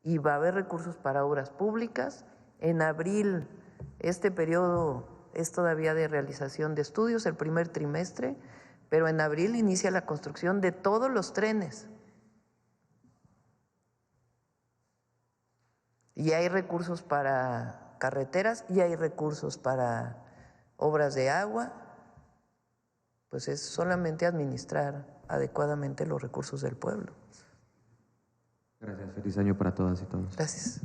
y va a haber recursos para obras públicas. En abril, este periodo es todavía de realización de estudios, el primer trimestre, pero en abril inicia la construcción de todos los trenes. Y hay recursos para carreteras y hay recursos para obras de agua. Pues es solamente administrar adecuadamente los recursos del pueblo. Gracias, feliz año para todas y todos. Gracias.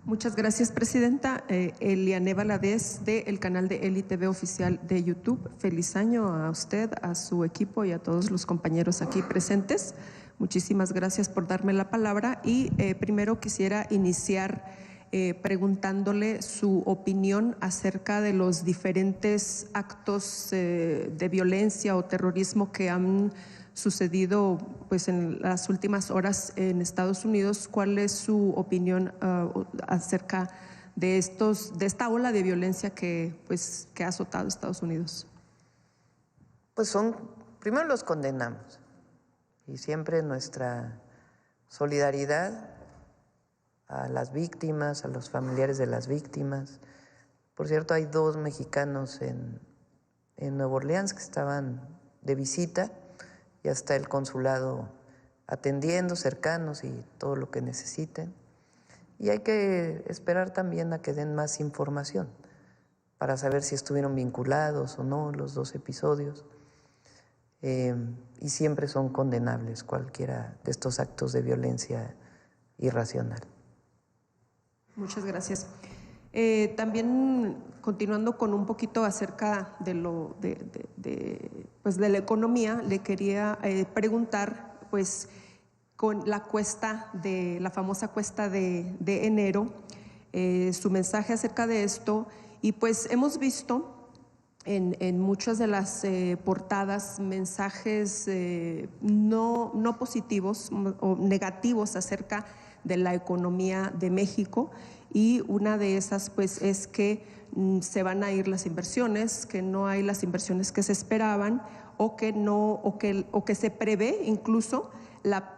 Muchas gracias, Presidenta. Eliane Valadez, del canal de Eli TV Oficial de YouTube. Feliz año a usted, a su equipo y a todos los compañeros aquí presentes. Muchísimas gracias por darme la palabra y primero quisiera iniciar preguntándole su opinión acerca de los diferentes actos de violencia o terrorismo que han sucedido pues en las últimas horas en Estados Unidos. ¿Cuál es su opinión acerca de esta ola de violencia que ha azotado Estados Unidos? Pues primero los condenamos y siempre nuestra solidaridad a las víctimas, a los familiares de las víctimas. Por cierto, hay 2 mexicanos en Nueva Orleans que estaban de visita. Ya está el consulado atendiendo, cercanos y todo lo que necesiten. Y hay que esperar también a que den más información para saber si estuvieron vinculados o no los 2 episodios. Y siempre son condenables cualquiera de estos actos de violencia irracional. Muchas gracias. También continuando con un poquito acerca de la economía, le quería preguntar, pues, con la famosa cuesta de enero, su mensaje acerca de esto. Y pues hemos visto en muchas de las portadas mensajes no positivos o negativos acerca de la economía de México, y una de esas pues es que se van a ir las inversiones, que no hay las inversiones que se esperaban o que se prevé incluso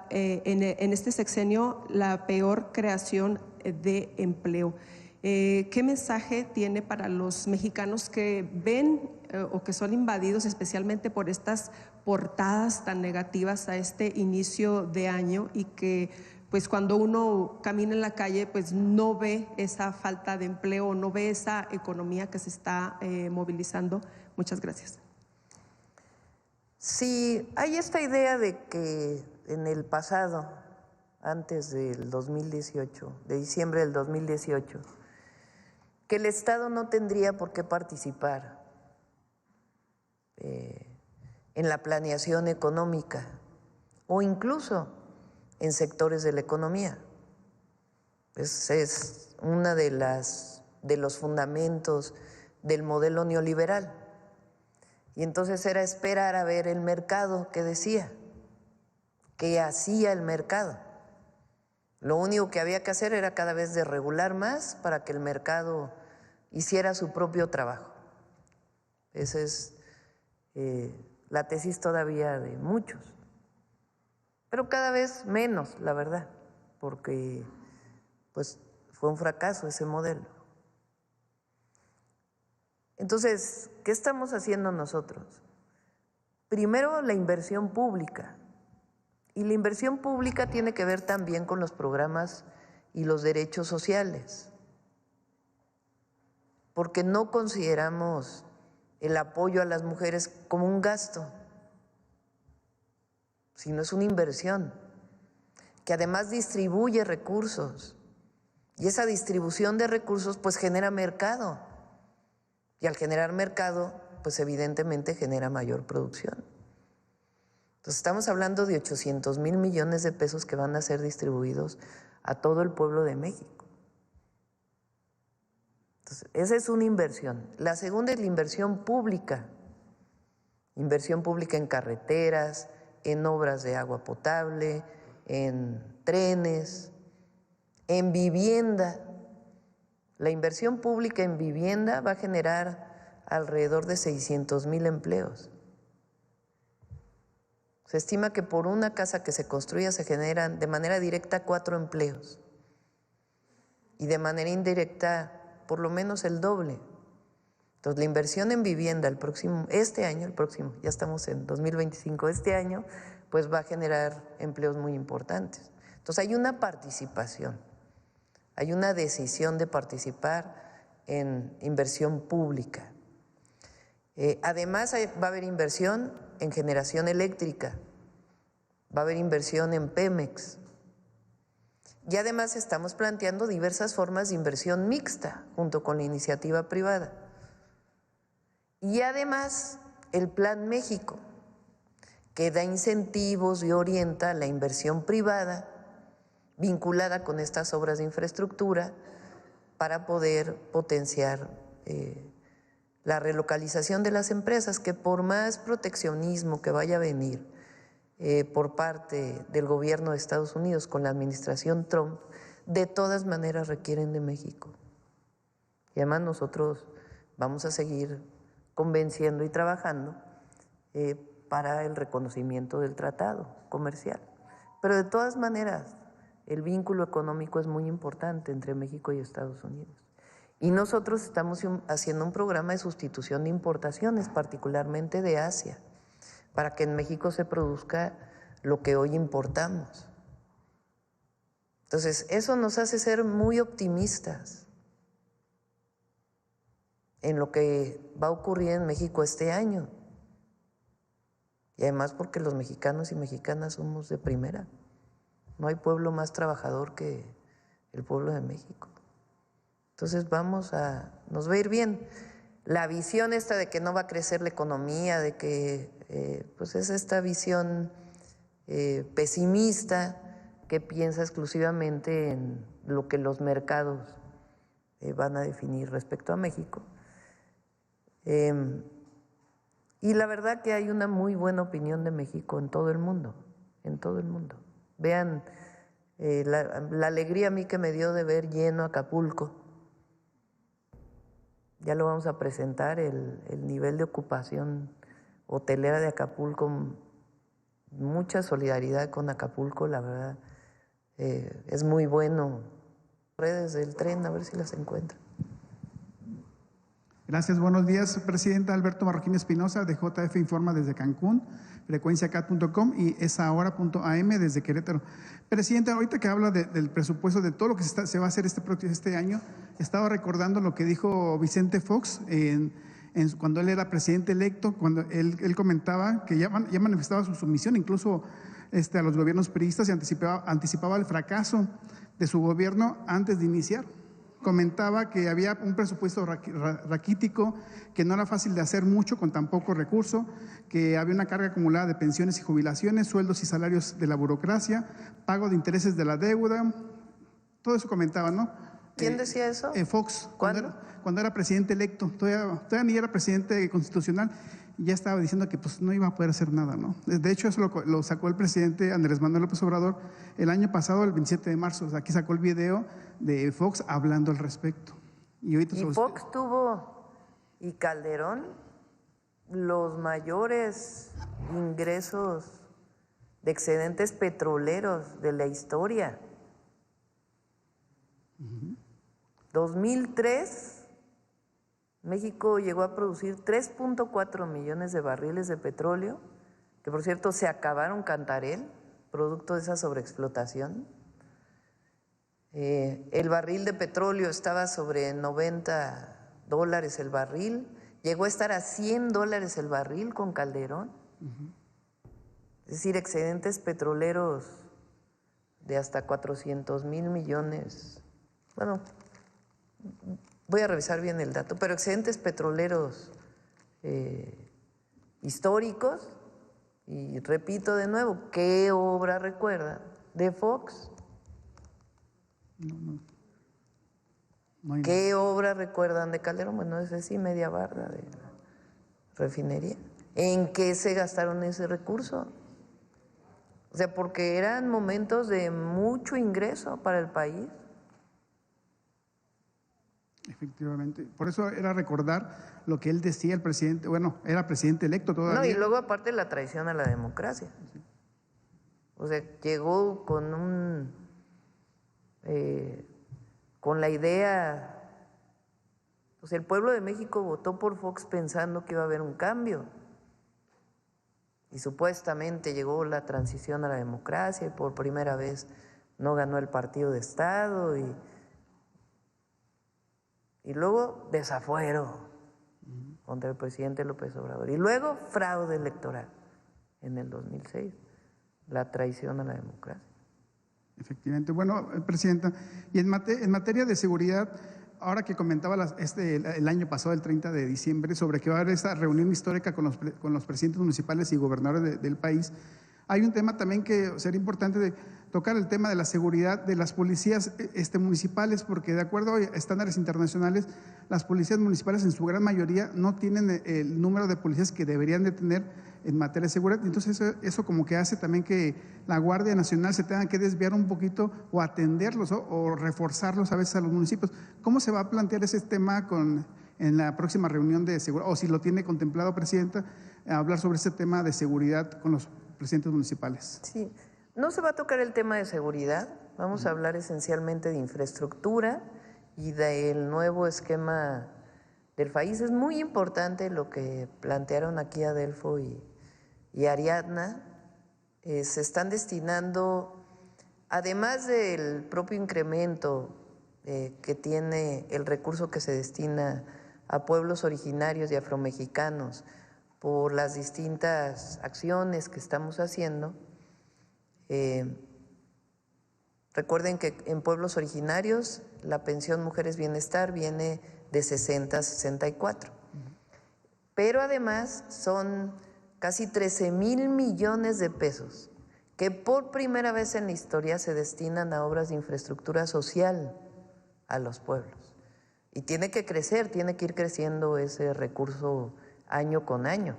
en este sexenio la peor creación de empleo. ¿Qué mensaje tiene para los mexicanos que ven o que son invadidos especialmente por estas portadas tan negativas a este inicio de año, y que pues cuando uno camina en la calle pues no ve esa falta de empleo, no ve esa economía que se está movilizando? Muchas gracias. Sí, hay esta idea de que en el pasado, antes del 2018, de diciembre del 2018, que el Estado no tendría por qué participar en la planeación económica o incluso en sectores de la economía. Es una de los fundamentos del modelo neoliberal. Y entonces era esperar a ver el mercado qué decía, qué hacía el mercado. Lo único que había que hacer era cada vez desregular más para que el mercado hiciera su propio trabajo. Esa es la tesis todavía de muchos, pero cada vez menos, la verdad, porque pues fue un fracaso ese modelo. Entonces, ¿qué estamos haciendo nosotros? Primero, la inversión pública. Y la inversión pública tiene que ver también con los programas y los derechos sociales, porque no consideramos el apoyo a las mujeres como un gasto, sino es una inversión que además distribuye recursos, y esa distribución de recursos pues genera mercado, y al generar mercado pues evidentemente genera mayor producción. Entonces estamos hablando de 800,000 millones de pesos que van a ser distribuidos a todo el pueblo de México. Entonces, esa es una inversión. La segunda es la inversión pública en carreteras, en obras de agua potable, en trenes, en vivienda. La inversión pública en vivienda va a generar alrededor de 600,000 empleos. Se estima que por una casa que se construya se generan de manera directa 4 empleos y de manera indirecta por lo menos el doble. Entonces la inversión en vivienda este año, ya estamos en 2025, este año, pues va a generar empleos muy importantes. Entonces hay una participación, hay una decisión de participar en inversión pública. Además va a haber inversión en generación eléctrica, va a haber inversión en Pemex, y además estamos planteando diversas formas de inversión mixta junto con la iniciativa privada. Y además el Plan México, que da incentivos y orienta la inversión privada vinculada con estas obras de infraestructura para poder potenciar la relocalización de las empresas, que por más proteccionismo que vaya a venir por parte del gobierno de Estados Unidos con la administración Trump, de todas maneras requieren de México. Y además nosotros vamos a seguir convenciendo y trabajando para el reconocimiento del tratado comercial. Pero de todas maneras, el vínculo económico es muy importante entre México y Estados Unidos. Y nosotros estamos haciendo un programa de sustitución de importaciones, particularmente de Asia, para que en México se produzca lo que hoy importamos. Entonces, eso nos hace ser muy optimistas en lo que va a ocurrir en México este año. Y además porque los mexicanos y mexicanas somos de primera. No hay pueblo más trabajador que el pueblo de México. Entonces nos va a ir bien. La visión esta de que no va a crecer la economía, de que pues es esta visión pesimista que piensa exclusivamente en lo que los mercados van a definir respecto a México. Y la verdad que hay una muy buena opinión de México en todo el mundo, en todo el mundo. Vean la alegría a mí que me dio de ver lleno Acapulco. Ya lo vamos a presentar, el nivel de ocupación hotelera de Acapulco, mucha solidaridad con Acapulco, la verdad, es muy bueno. Redes del tren, a ver si las encuentran. Gracias, buenos días, Presidenta. Alberto Marroquín Espinosa, de JF Informa desde Cancún, frecuenciacat.com y esahora.am desde Querétaro. Presidenta, ahorita que habla del presupuesto, de todo lo que se va a hacer este año, estaba recordando lo que dijo Vicente Fox cuando él era presidente electo, cuando él comentaba que ya manifestaba su sumisión incluso a los gobiernos priistas y anticipaba el fracaso de su gobierno antes de iniciar. Comentaba que había un presupuesto raquítico, que no era fácil de hacer mucho con tan poco recurso, que había una carga acumulada de pensiones y jubilaciones, sueldos y salarios de la burocracia, pago de intereses de la deuda, todo eso comentaba, ¿no? ¿Quién decía eso? Fox. ¿Cuándo? Cuando era presidente electo, todavía ni era presidente constitucional, y ya estaba diciendo que pues no iba a poder hacer nada, ¿no? De hecho, eso lo sacó el presidente Andrés Manuel López Obrador el año pasado, el 27 de marzo. O sea, aquí sacó el video de Fox hablando al respecto. Y Fox y Calderón los mayores ingresos de excedentes petroleros de la historia. 2003, México llegó a producir 3.4 millones de barriles de petróleo, que por cierto se acabaron Cantarell, producto de esa sobreexplotación. El barril de petróleo estaba sobre $90 el barril, llegó a estar a $100 el barril con Calderón. Es decir, excedentes petroleros de hasta 400,000 millones. Bueno, voy a revisar bien el dato, pero excedentes petroleros históricos. Y repito de nuevo, ¿qué obra recuerda de Fox? No ¿Qué obra recuerdan de Calderón? Bueno, es sí, media barra de la refinería. ¿En qué se gastaron ese recurso? O sea, porque eran momentos de mucho ingreso para el país. Efectivamente. Por eso era recordar lo que él decía, el presidente, bueno, era presidente electo todavía. No, y luego aparte la traición a la democracia. O sea, llegó con con la idea, pues el pueblo de México votó por Fox pensando que iba a haber un cambio. Y supuestamente llegó la transición a la democracia y por primera vez no ganó el partido de Estado y luego desafuero contra el presidente López Obrador. Y luego fraude electoral en el 2006, la traición a la democracia. Efectivamente. Bueno, Presidenta, y en materia de seguridad, ahora que comentaba el año pasado, el 30 de diciembre, sobre que va a haber esta reunión histórica con los presidentes municipales y gobernadores del país, hay un tema también que sería importante de tocar, el tema de la seguridad de las policías municipales, porque de acuerdo a estándares internacionales, las policías municipales en su gran mayoría no tienen el número de policías que deberían de tener en materia de seguridad. Entonces eso como que hace también que la Guardia Nacional se tenga que desviar un poquito o atenderlos o reforzarlos a veces a los municipios. ¿Cómo se va a plantear ese tema en la próxima reunión de seguridad? O si lo tiene contemplado, Presidenta, hablar sobre ese tema de seguridad con los presidentes municipales. Sí, no se va a tocar el tema de seguridad, vamos a hablar esencialmente de infraestructura y del nuevo esquema del país. Es muy importante lo que plantearon aquí Adelfo y Ariadna. Se están destinando, además del propio incremento que tiene el recurso que se destina a pueblos originarios y afromexicanos por las distintas acciones que estamos haciendo. Recuerden que en pueblos originarios la pensión Mujeres Bienestar viene de 60 a 64, pero además son casi 13,000 millones de pesos que por primera vez en la historia se destinan a obras de infraestructura social a los pueblos. Y tiene que crecer, tiene que ir creciendo ese recurso año con año,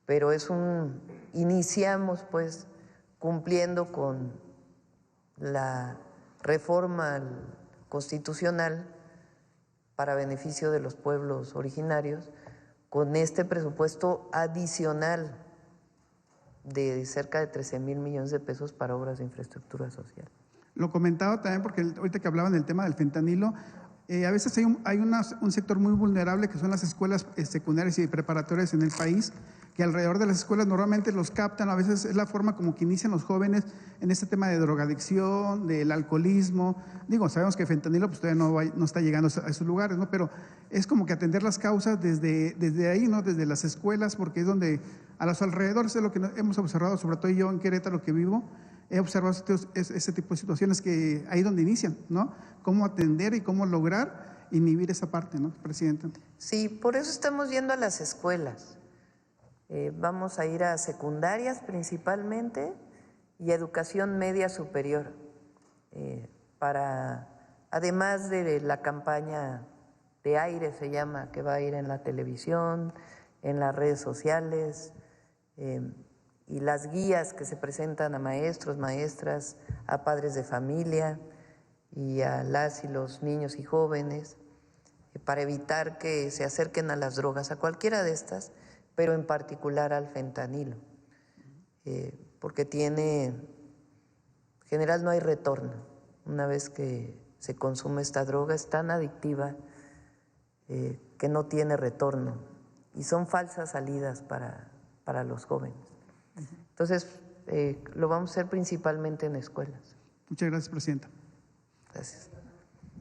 pero iniciamos pues cumpliendo con la reforma constitucional para beneficio de los pueblos originarios, con este presupuesto adicional de cerca de 13,000 millones de pesos para obras de infraestructura social. Lo comentaba también porque ahorita que hablaban del tema del fentanilo, a veces hay un sector muy vulnerable que son las escuelas secundarias y preparatorias en el país, que alrededor de las escuelas normalmente los captan, a veces es la forma como que inician los jóvenes en este tema de drogadicción, del alcoholismo. Digo, sabemos que fentanilo pues todavía no está llegando a esos lugares, ¿no? Pero es como que atender las causas desde ahí, ¿no? Desde las escuelas, porque es donde a los alrededores es lo que hemos observado, sobre todo yo en Querétaro, que vivo, he observado ese tipo de situaciones que ahí donde inician, ¿no? Cómo atender y cómo lograr inhibir esa parte, ¿no, Presidenta? Sí, por eso estamos yendo a las escuelas. Vamos a ir a secundarias principalmente y a educación media superior, además de la campaña de aire, se llama, que va a ir en la televisión, en las redes sociales, y las guías que se presentan a maestros, maestras, a padres de familia y a las y los niños y jóvenes, para evitar que se acerquen a las drogas, a cualquiera de estas, pero en particular al fentanilo, porque en general no hay retorno una vez que se consume esta droga es tan adictiva que no tiene retorno y son falsas salidas para los jóvenes. Entonces, lo vamos a hacer principalmente en escuelas. Muchas gracias, presidenta. Gracias.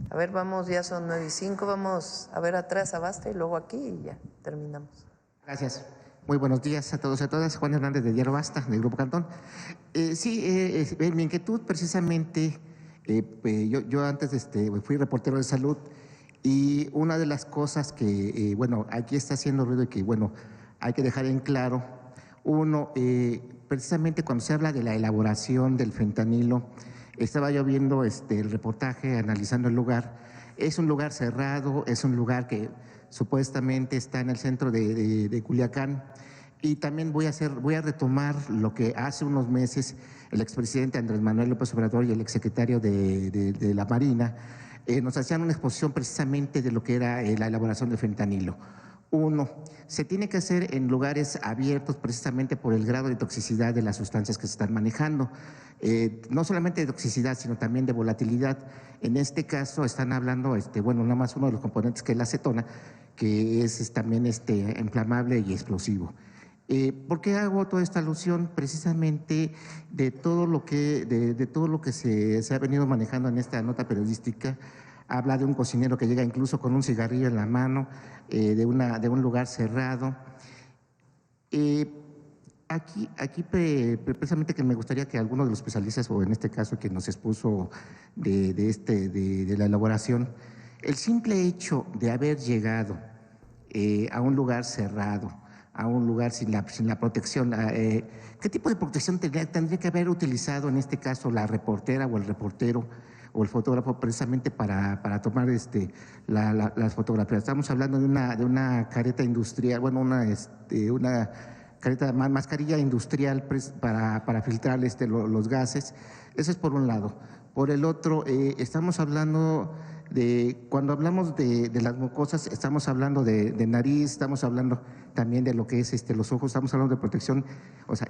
A ver, vamos, ya son 9:05, vamos a ver atrás a Basta y luego aquí y ya terminamos. Gracias. Muy buenos días a todos y a todas. Juan Hernández de Diario Basta, del Grupo Cantón. Mi inquietud precisamente, yo antes fui reportero de salud y una de las cosas que, aquí está haciendo ruido y que, hay que dejar en claro, precisamente cuando se habla de la elaboración del fentanilo, estaba yo viendo el reportaje, analizando el lugar. Es un lugar cerrado, es un lugar que supuestamente está en el centro de Culiacán. Y también voy a retomar lo que hace unos meses el expresidente Andrés Manuel López Obrador y el exsecretario de la Marina nos hacían una exposición precisamente de lo que era la elaboración de fentanilo. Se tiene que hacer en lugares abiertos precisamente por el grado de toxicidad de las sustancias que se están manejando. No solamente de toxicidad, sino también de volatilidad. En este caso están hablando, nada más uno de los componentes que es la acetona, que es también inflamable y explosivo. ¿Por qué hago toda esta alusión? Precisamente de todo lo que se ha venido manejando en esta nota periodística. Habla de un cocinero que llega incluso con un cigarrillo en la mano, de un lugar cerrado. Aquí precisamente que me gustaría que alguno de los especialistas, o en este caso que nos expuso de la elaboración, el simple hecho de haber llegado a un lugar cerrado, a un lugar sin la protección, ¿qué tipo de protección tendría que haber utilizado en este caso la reportera o el reportero o el fotógrafo precisamente para tomar las fotografías? Estamos hablando de una careta industrial, una mascarilla industrial para filtrar los gases. Eso es por un lado. Por el otro, estamos hablando cuando hablamos de las mucosas, estamos hablando de nariz, estamos hablando también de lo que es los ojos, estamos hablando de protección,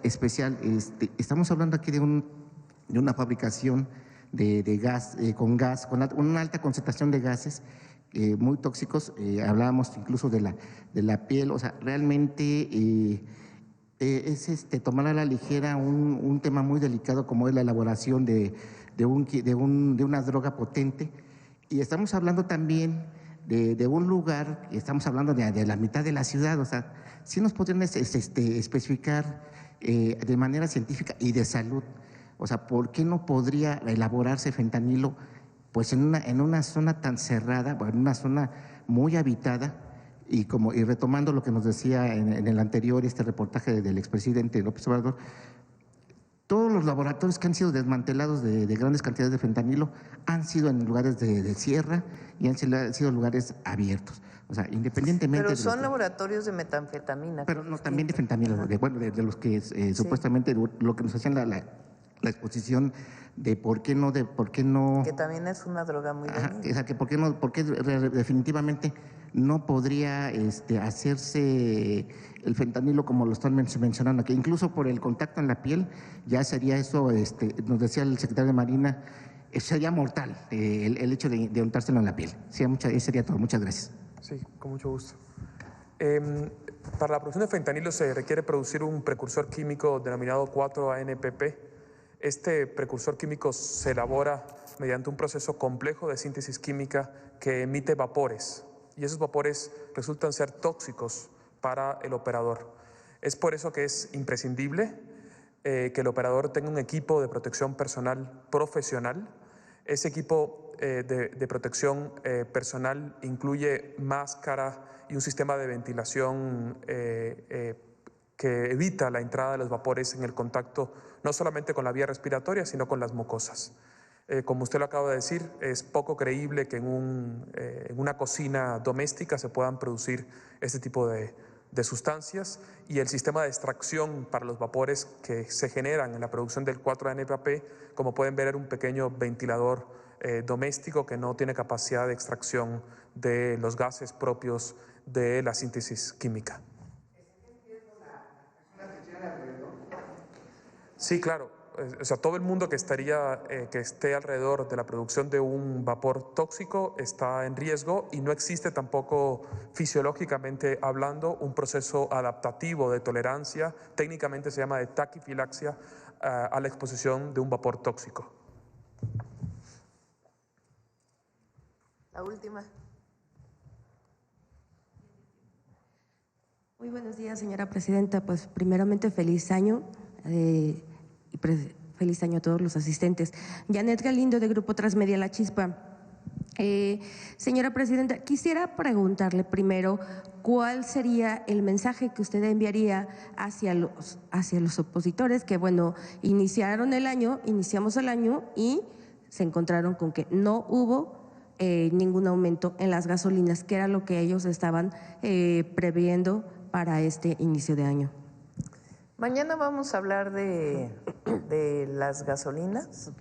especial. Estamos hablando aquí de una fabricación de gas, con una alta concentración de gases muy tóxicos. Hablábamos incluso de la piel, realmente es tomar a la ligera un tema muy delicado como es la elaboración de una droga potente. Y estamos hablando también de un lugar, estamos hablando de la mitad de la ciudad, sí nos podrían especificar de manera científica y de salud, ¿por qué no podría elaborarse fentanilo pues en una zona tan cerrada, en una zona muy habitada? Y retomando lo que nos decía en el anterior reportaje del expresidente López Obrador, todos los laboratorios que han sido desmantelados de grandes cantidades de fentanilo han sido en lugares de sierra y han sido lugares abiertos. Independientemente. Pero son laboratorios de metanfetamina. Pero no, también de fentanilo, de los que supuestamente lo que nos hacían la exposición de por qué no. Que también es una droga muy dañina. ¿Por qué definitivamente no podría hacerse el fentanilo como lo están mencionando aquí? Incluso por el contacto en la piel, ya sería eso, nos decía el secretario de Marina, sería mortal el hecho de untárselo en la piel. Sí, sería todo. Muchas gracias. Sí, con mucho gusto. Para la producción de fentanilo se requiere producir un precursor químico denominado 4-ANPP. Este precursor químico se elabora mediante un proceso complejo de síntesis química que emite vapores, y esos vapores resultan ser tóxicos para el operador. Es por eso que es imprescindible que el operador tenga un equipo de protección personal profesional. Ese equipo de protección personal incluye máscara y un sistema de ventilación que evita la entrada de los vapores en el contacto no solamente con la vía respiratoria, sino con las mucosas. Como usted lo acaba de decir, es poco creíble que en una cocina doméstica se puedan producir este tipo de sustancias, y el sistema de extracción para los vapores que se generan en la producción del 4-ANPP, como pueden ver, era un pequeño ventilador doméstico que no tiene capacidad de extracción de los gases propios de la síntesis química. Sí, claro. o sea, todo el mundo que esté alrededor de la producción de un vapor tóxico está en riesgo y no existe tampoco fisiológicamente hablando un proceso adaptativo de tolerancia, técnicamente se llama de taquifilaxia, a la exposición de un vapor tóxico. La última. Muy buenos días, señora presidenta. Pues primeramente feliz año y feliz año a todos los asistentes. Janet Galindo, de Grupo Transmedia La Chispa. Señora presidenta, quisiera preguntarle primero cuál sería el mensaje que usted enviaría hacia los opositores que, bueno, iniciamos el año y se encontraron con que no hubo ningún aumento en las gasolinas, que era lo que ellos estaban previendo para este inicio de año. Mañana vamos a hablar de las gasolinas,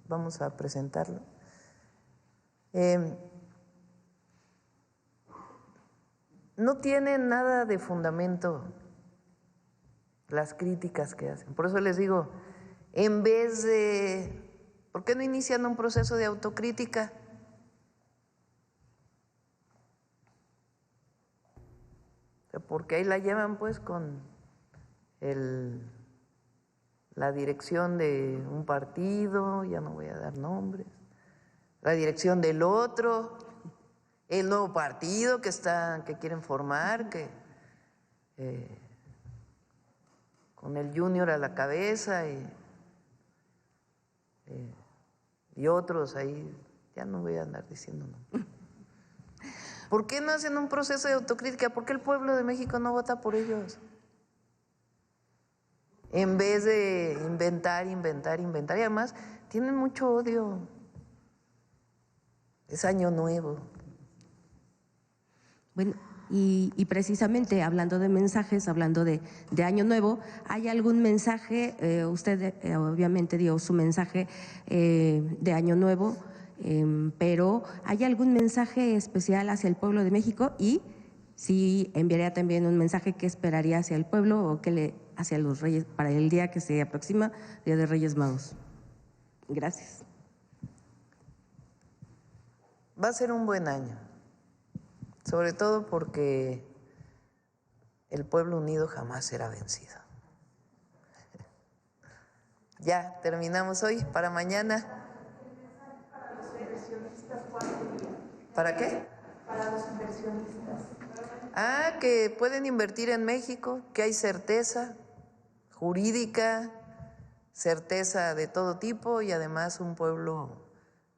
vamos a presentarlo. No tiene nada de fundamento las críticas que hacen. Por eso les digo, en vez de, ¿por qué no inician un proceso de autocrítica? Porque ahí la llevan pues con la dirección de un partido, ya no voy a dar nombres, la dirección del otro, el nuevo partido que quieren formar, con el Junior a la cabeza y otros ahí, ya no voy a andar diciendo nombres. ¿Por qué no hacen un proceso de autocrítica? ¿Por qué el pueblo de México no vota por ellos? En vez de inventar, y además tienen mucho odio. Es año nuevo. Bueno, y precisamente hablando de mensajes, hablando de año nuevo, ¿hay algún mensaje? Usted obviamente dio su mensaje de año nuevo, pero ¿hay algún mensaje especial hacia el pueblo de México? Y si enviaría también un mensaje que esperaría hacia el pueblo o hacia los reyes para el día que se aproxima, Día de Reyes Magos. Gracias. Va a ser un buen año, sobre todo porque el pueblo unido jamás será vencido. Ya, terminamos hoy, para mañana. ¿Para qué? Para los inversionistas. Que pueden invertir en México, que hay certeza jurídica, certeza de todo tipo y además un pueblo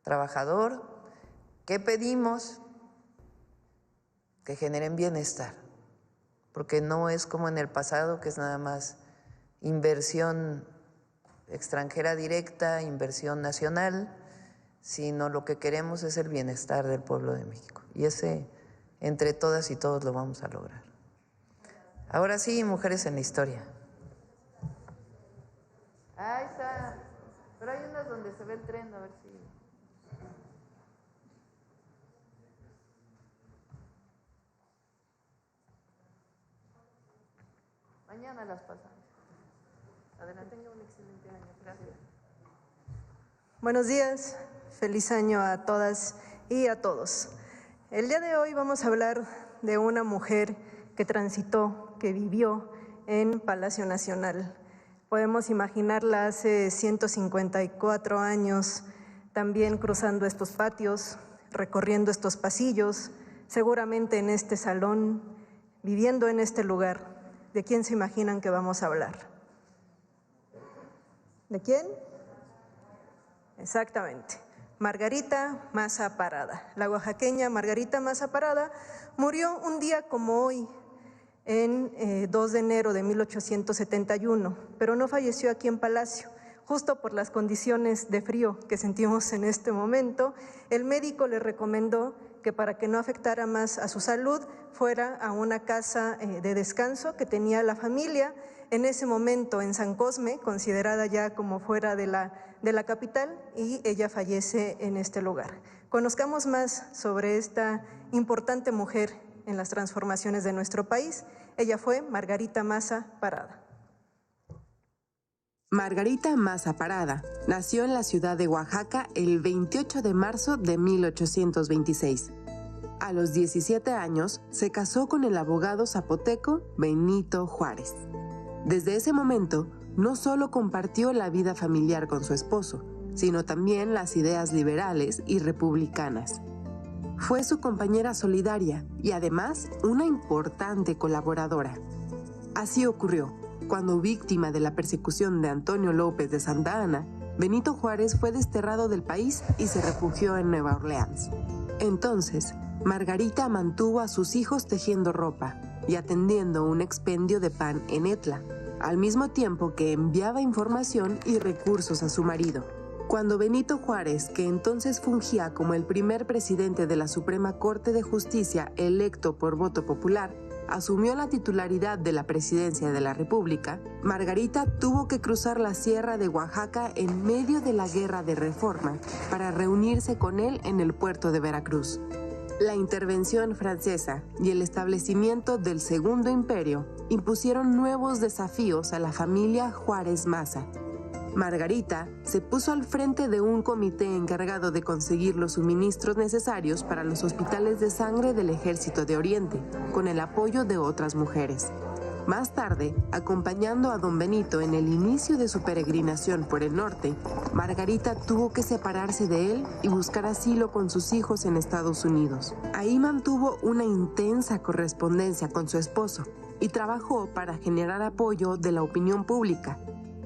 trabajador. ¿Qué pedimos? Que generen bienestar, porque no es como en el pasado, que es nada más inversión extranjera directa, inversión nacional, sino lo que queremos es el bienestar del pueblo de México. Y ese, entre todas y todos, lo vamos a lograr. Ahora sí, mujeres en la historia. Ahí está. Pero hay unas donde se ve el tren, a ver si... Mañana las pasamos. Adelante. Tenga un excelente año. Gracias. Buenos días, feliz año a todas y a todos. El día de hoy vamos a hablar de una mujer que transitó, que vivió en Palacio Nacional. Podemos imaginarla hace 154 años, también cruzando estos patios, recorriendo estos pasillos, seguramente en este salón, viviendo en este lugar. ¿De quién se imaginan que vamos a hablar? ¿De quién? Exactamente, Margarita Maza Parada. La oaxaqueña Margarita Maza Parada murió un día como hoy, en 2 de enero de 1871, pero no falleció aquí en Palacio. Justo por las condiciones de frío que sentimos en este momento, el médico le recomendó que para que no afectara más a su salud, fuera a una casa de descanso que tenía la familia, en ese momento en San Cosme, considerada ya como fuera de la capital, y ella fallece en este lugar. Conozcamos más sobre esta importante mujer en las transformaciones de nuestro país. Ella fue Margarita Maza Parada. Margarita Maza Parada nació en la ciudad de Oaxaca el 28 de marzo de 1826. A los 17 años se casó con el abogado zapoteco Benito Juárez. Desde ese momento, no solo compartió la vida familiar con su esposo, sino también las ideas liberales y republicanas. Fue su compañera solidaria y además una importante colaboradora. Así ocurrió cuando, víctima de la persecución de Antonio López de Santa Anna, Benito Juárez fue desterrado del país y se refugió en Nueva Orleans. Entonces, Margarita mantuvo a sus hijos tejiendo ropa y atendiendo un expendio de pan en Etla, al mismo tiempo que enviaba información y recursos a su marido. Cuando Benito Juárez, que entonces fungía como el primer presidente de la Suprema Corte de Justicia electo por voto popular, asumió la titularidad de la presidencia de la República, Margarita tuvo que cruzar la sierra de Oaxaca en medio de la Guerra de Reforma para reunirse con él en el puerto de Veracruz. La intervención francesa y el establecimiento del Segundo Imperio impusieron nuevos desafíos a la familia Juárez Maza. Margarita se puso al frente de un comité encargado de conseguir los suministros necesarios para los hospitales de sangre del Ejército de Oriente, con el apoyo de otras mujeres. Más tarde, acompañando a don Benito en el inicio de su peregrinación por el norte, Margarita tuvo que separarse de él y buscar asilo con sus hijos en Estados Unidos. Ahí mantuvo una intensa correspondencia con su esposo y trabajó para generar apoyo de la opinión pública,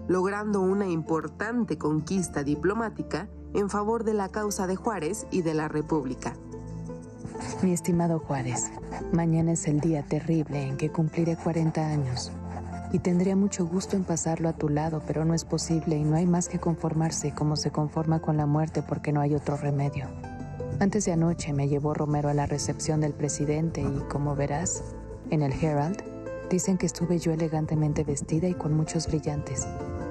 logrando una importante conquista diplomática en favor de la causa de Juárez y de la República. Mi estimado Juárez, mañana es el día terrible en que cumpliré 40 años y tendría mucho gusto en pasarlo a tu lado, pero no es posible y no hay más que conformarse como se conforma con la muerte porque no hay otro remedio. Antes de anoche me llevó Romero a la recepción del presidente y, como verás, en el Herald dicen que estuve yo elegantemente vestida y con muchos brillantes.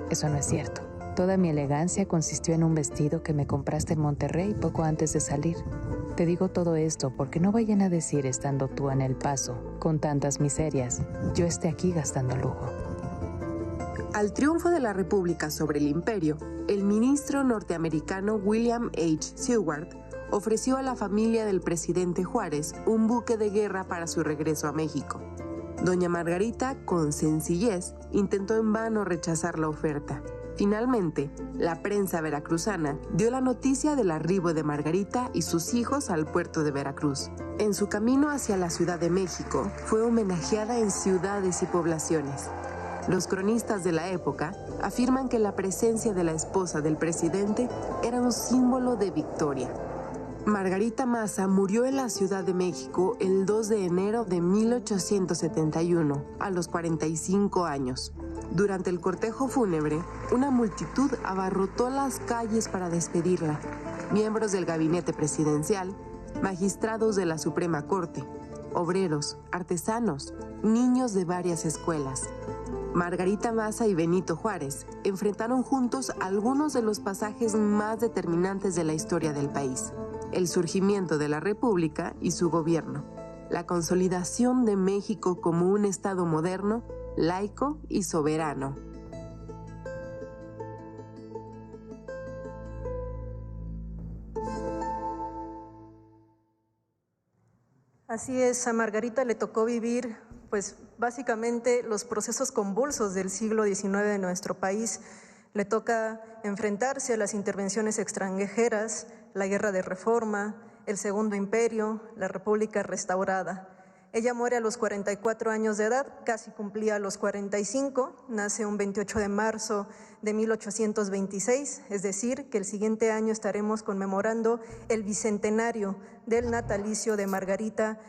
Eso no es cierto. Toda mi elegancia consistió en un vestido que me compraste en Monterrey poco antes de salir. Te digo todo esto porque no vayan a decir, estando tú en El Paso, con tantas miserias, yo esté aquí gastando lujo. Al triunfo de la República sobre el Imperio, el ministro norteamericano William H. Seward ofreció a la familia del presidente Juárez un buque de guerra para su regreso a México. Doña Margarita, con sencillez, intentó en vano rechazar la oferta. Finalmente, la prensa veracruzana dio la noticia del arribo de Margarita y sus hijos al puerto de Veracruz. En su camino hacia la Ciudad de México, fue homenajeada en ciudades y poblaciones. Los cronistas de la época afirman que la presencia de la esposa del presidente era un símbolo de victoria. Margarita Maza murió en la Ciudad de México el 2 de enero de 1871, a los 45 años. Durante el cortejo fúnebre, una multitud abarrotó las calles para despedirla. Miembros del gabinete presidencial, magistrados de la Suprema Corte, obreros, artesanos, niños de varias escuelas. Margarita Maza y Benito Juárez enfrentaron juntos algunos de los pasajes más determinantes de la historia del país: el surgimiento de la República y su gobierno, la consolidación de México como un Estado moderno, laico y soberano. Así es, a Margarita le tocó vivir, pues básicamente los procesos convulsos del siglo XIX de nuestro país. Le toca enfrentarse a las intervenciones extranjeras, la Guerra de Reforma, el Segundo Imperio, la República restaurada. Ella muere a los 44 años de edad, casi cumplía los 45, nace un 28 de marzo de 1826, es decir, que el siguiente año estaremos conmemorando el bicentenario del natalicio de Margarita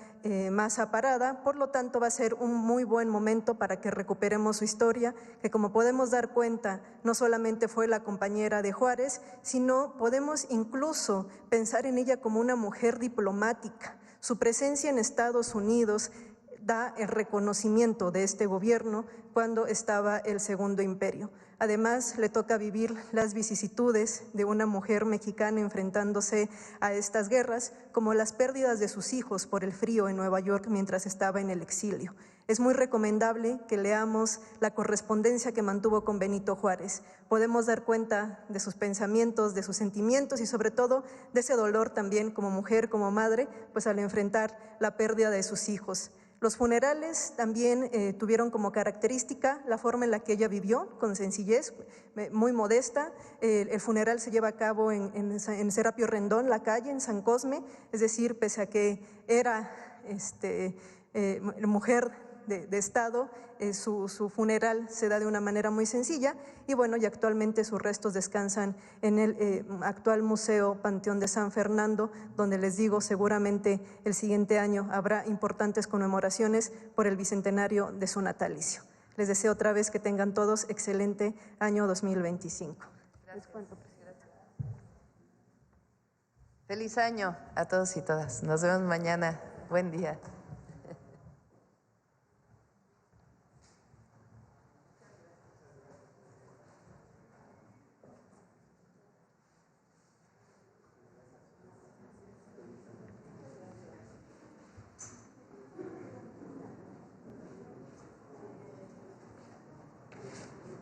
Maza Parada. Por lo tanto, va a ser un muy buen momento para que recuperemos su historia, que como podemos dar cuenta, no solamente fue la compañera de Juárez, sino podemos incluso pensar en ella como una mujer diplomática. Su presencia en Estados Unidos da el reconocimiento de este gobierno cuando estaba el Segundo Imperio. Además, le toca vivir las vicisitudes de una mujer mexicana enfrentándose a estas guerras, como las pérdidas de sus hijos por el frío en Nueva York mientras estaba en el exilio. Es muy recomendable que leamos la correspondencia que mantuvo con Benito Juárez. Podemos dar cuenta de sus pensamientos, de sus sentimientos y sobre todo de ese dolor también como mujer, como madre, pues al enfrentar la pérdida de sus hijos. Los funerales también tuvieron como característica la forma en la que ella vivió, con sencillez, muy modesta. El funeral se lleva a cabo en Serapio Rendón, la calle, en San Cosme, es decir, pese a que era mujer de Estado, su funeral se da de una manera muy sencilla y bueno, y actualmente sus restos descansan en el actual Museo Panteón de San Fernando, donde les digo, seguramente el siguiente año habrá importantes conmemoraciones por el bicentenario de su natalicio. Les deseo otra vez que tengan todos excelente año 2025. Gracias. Feliz año a todos y todas. Nos vemos mañana. Buen día.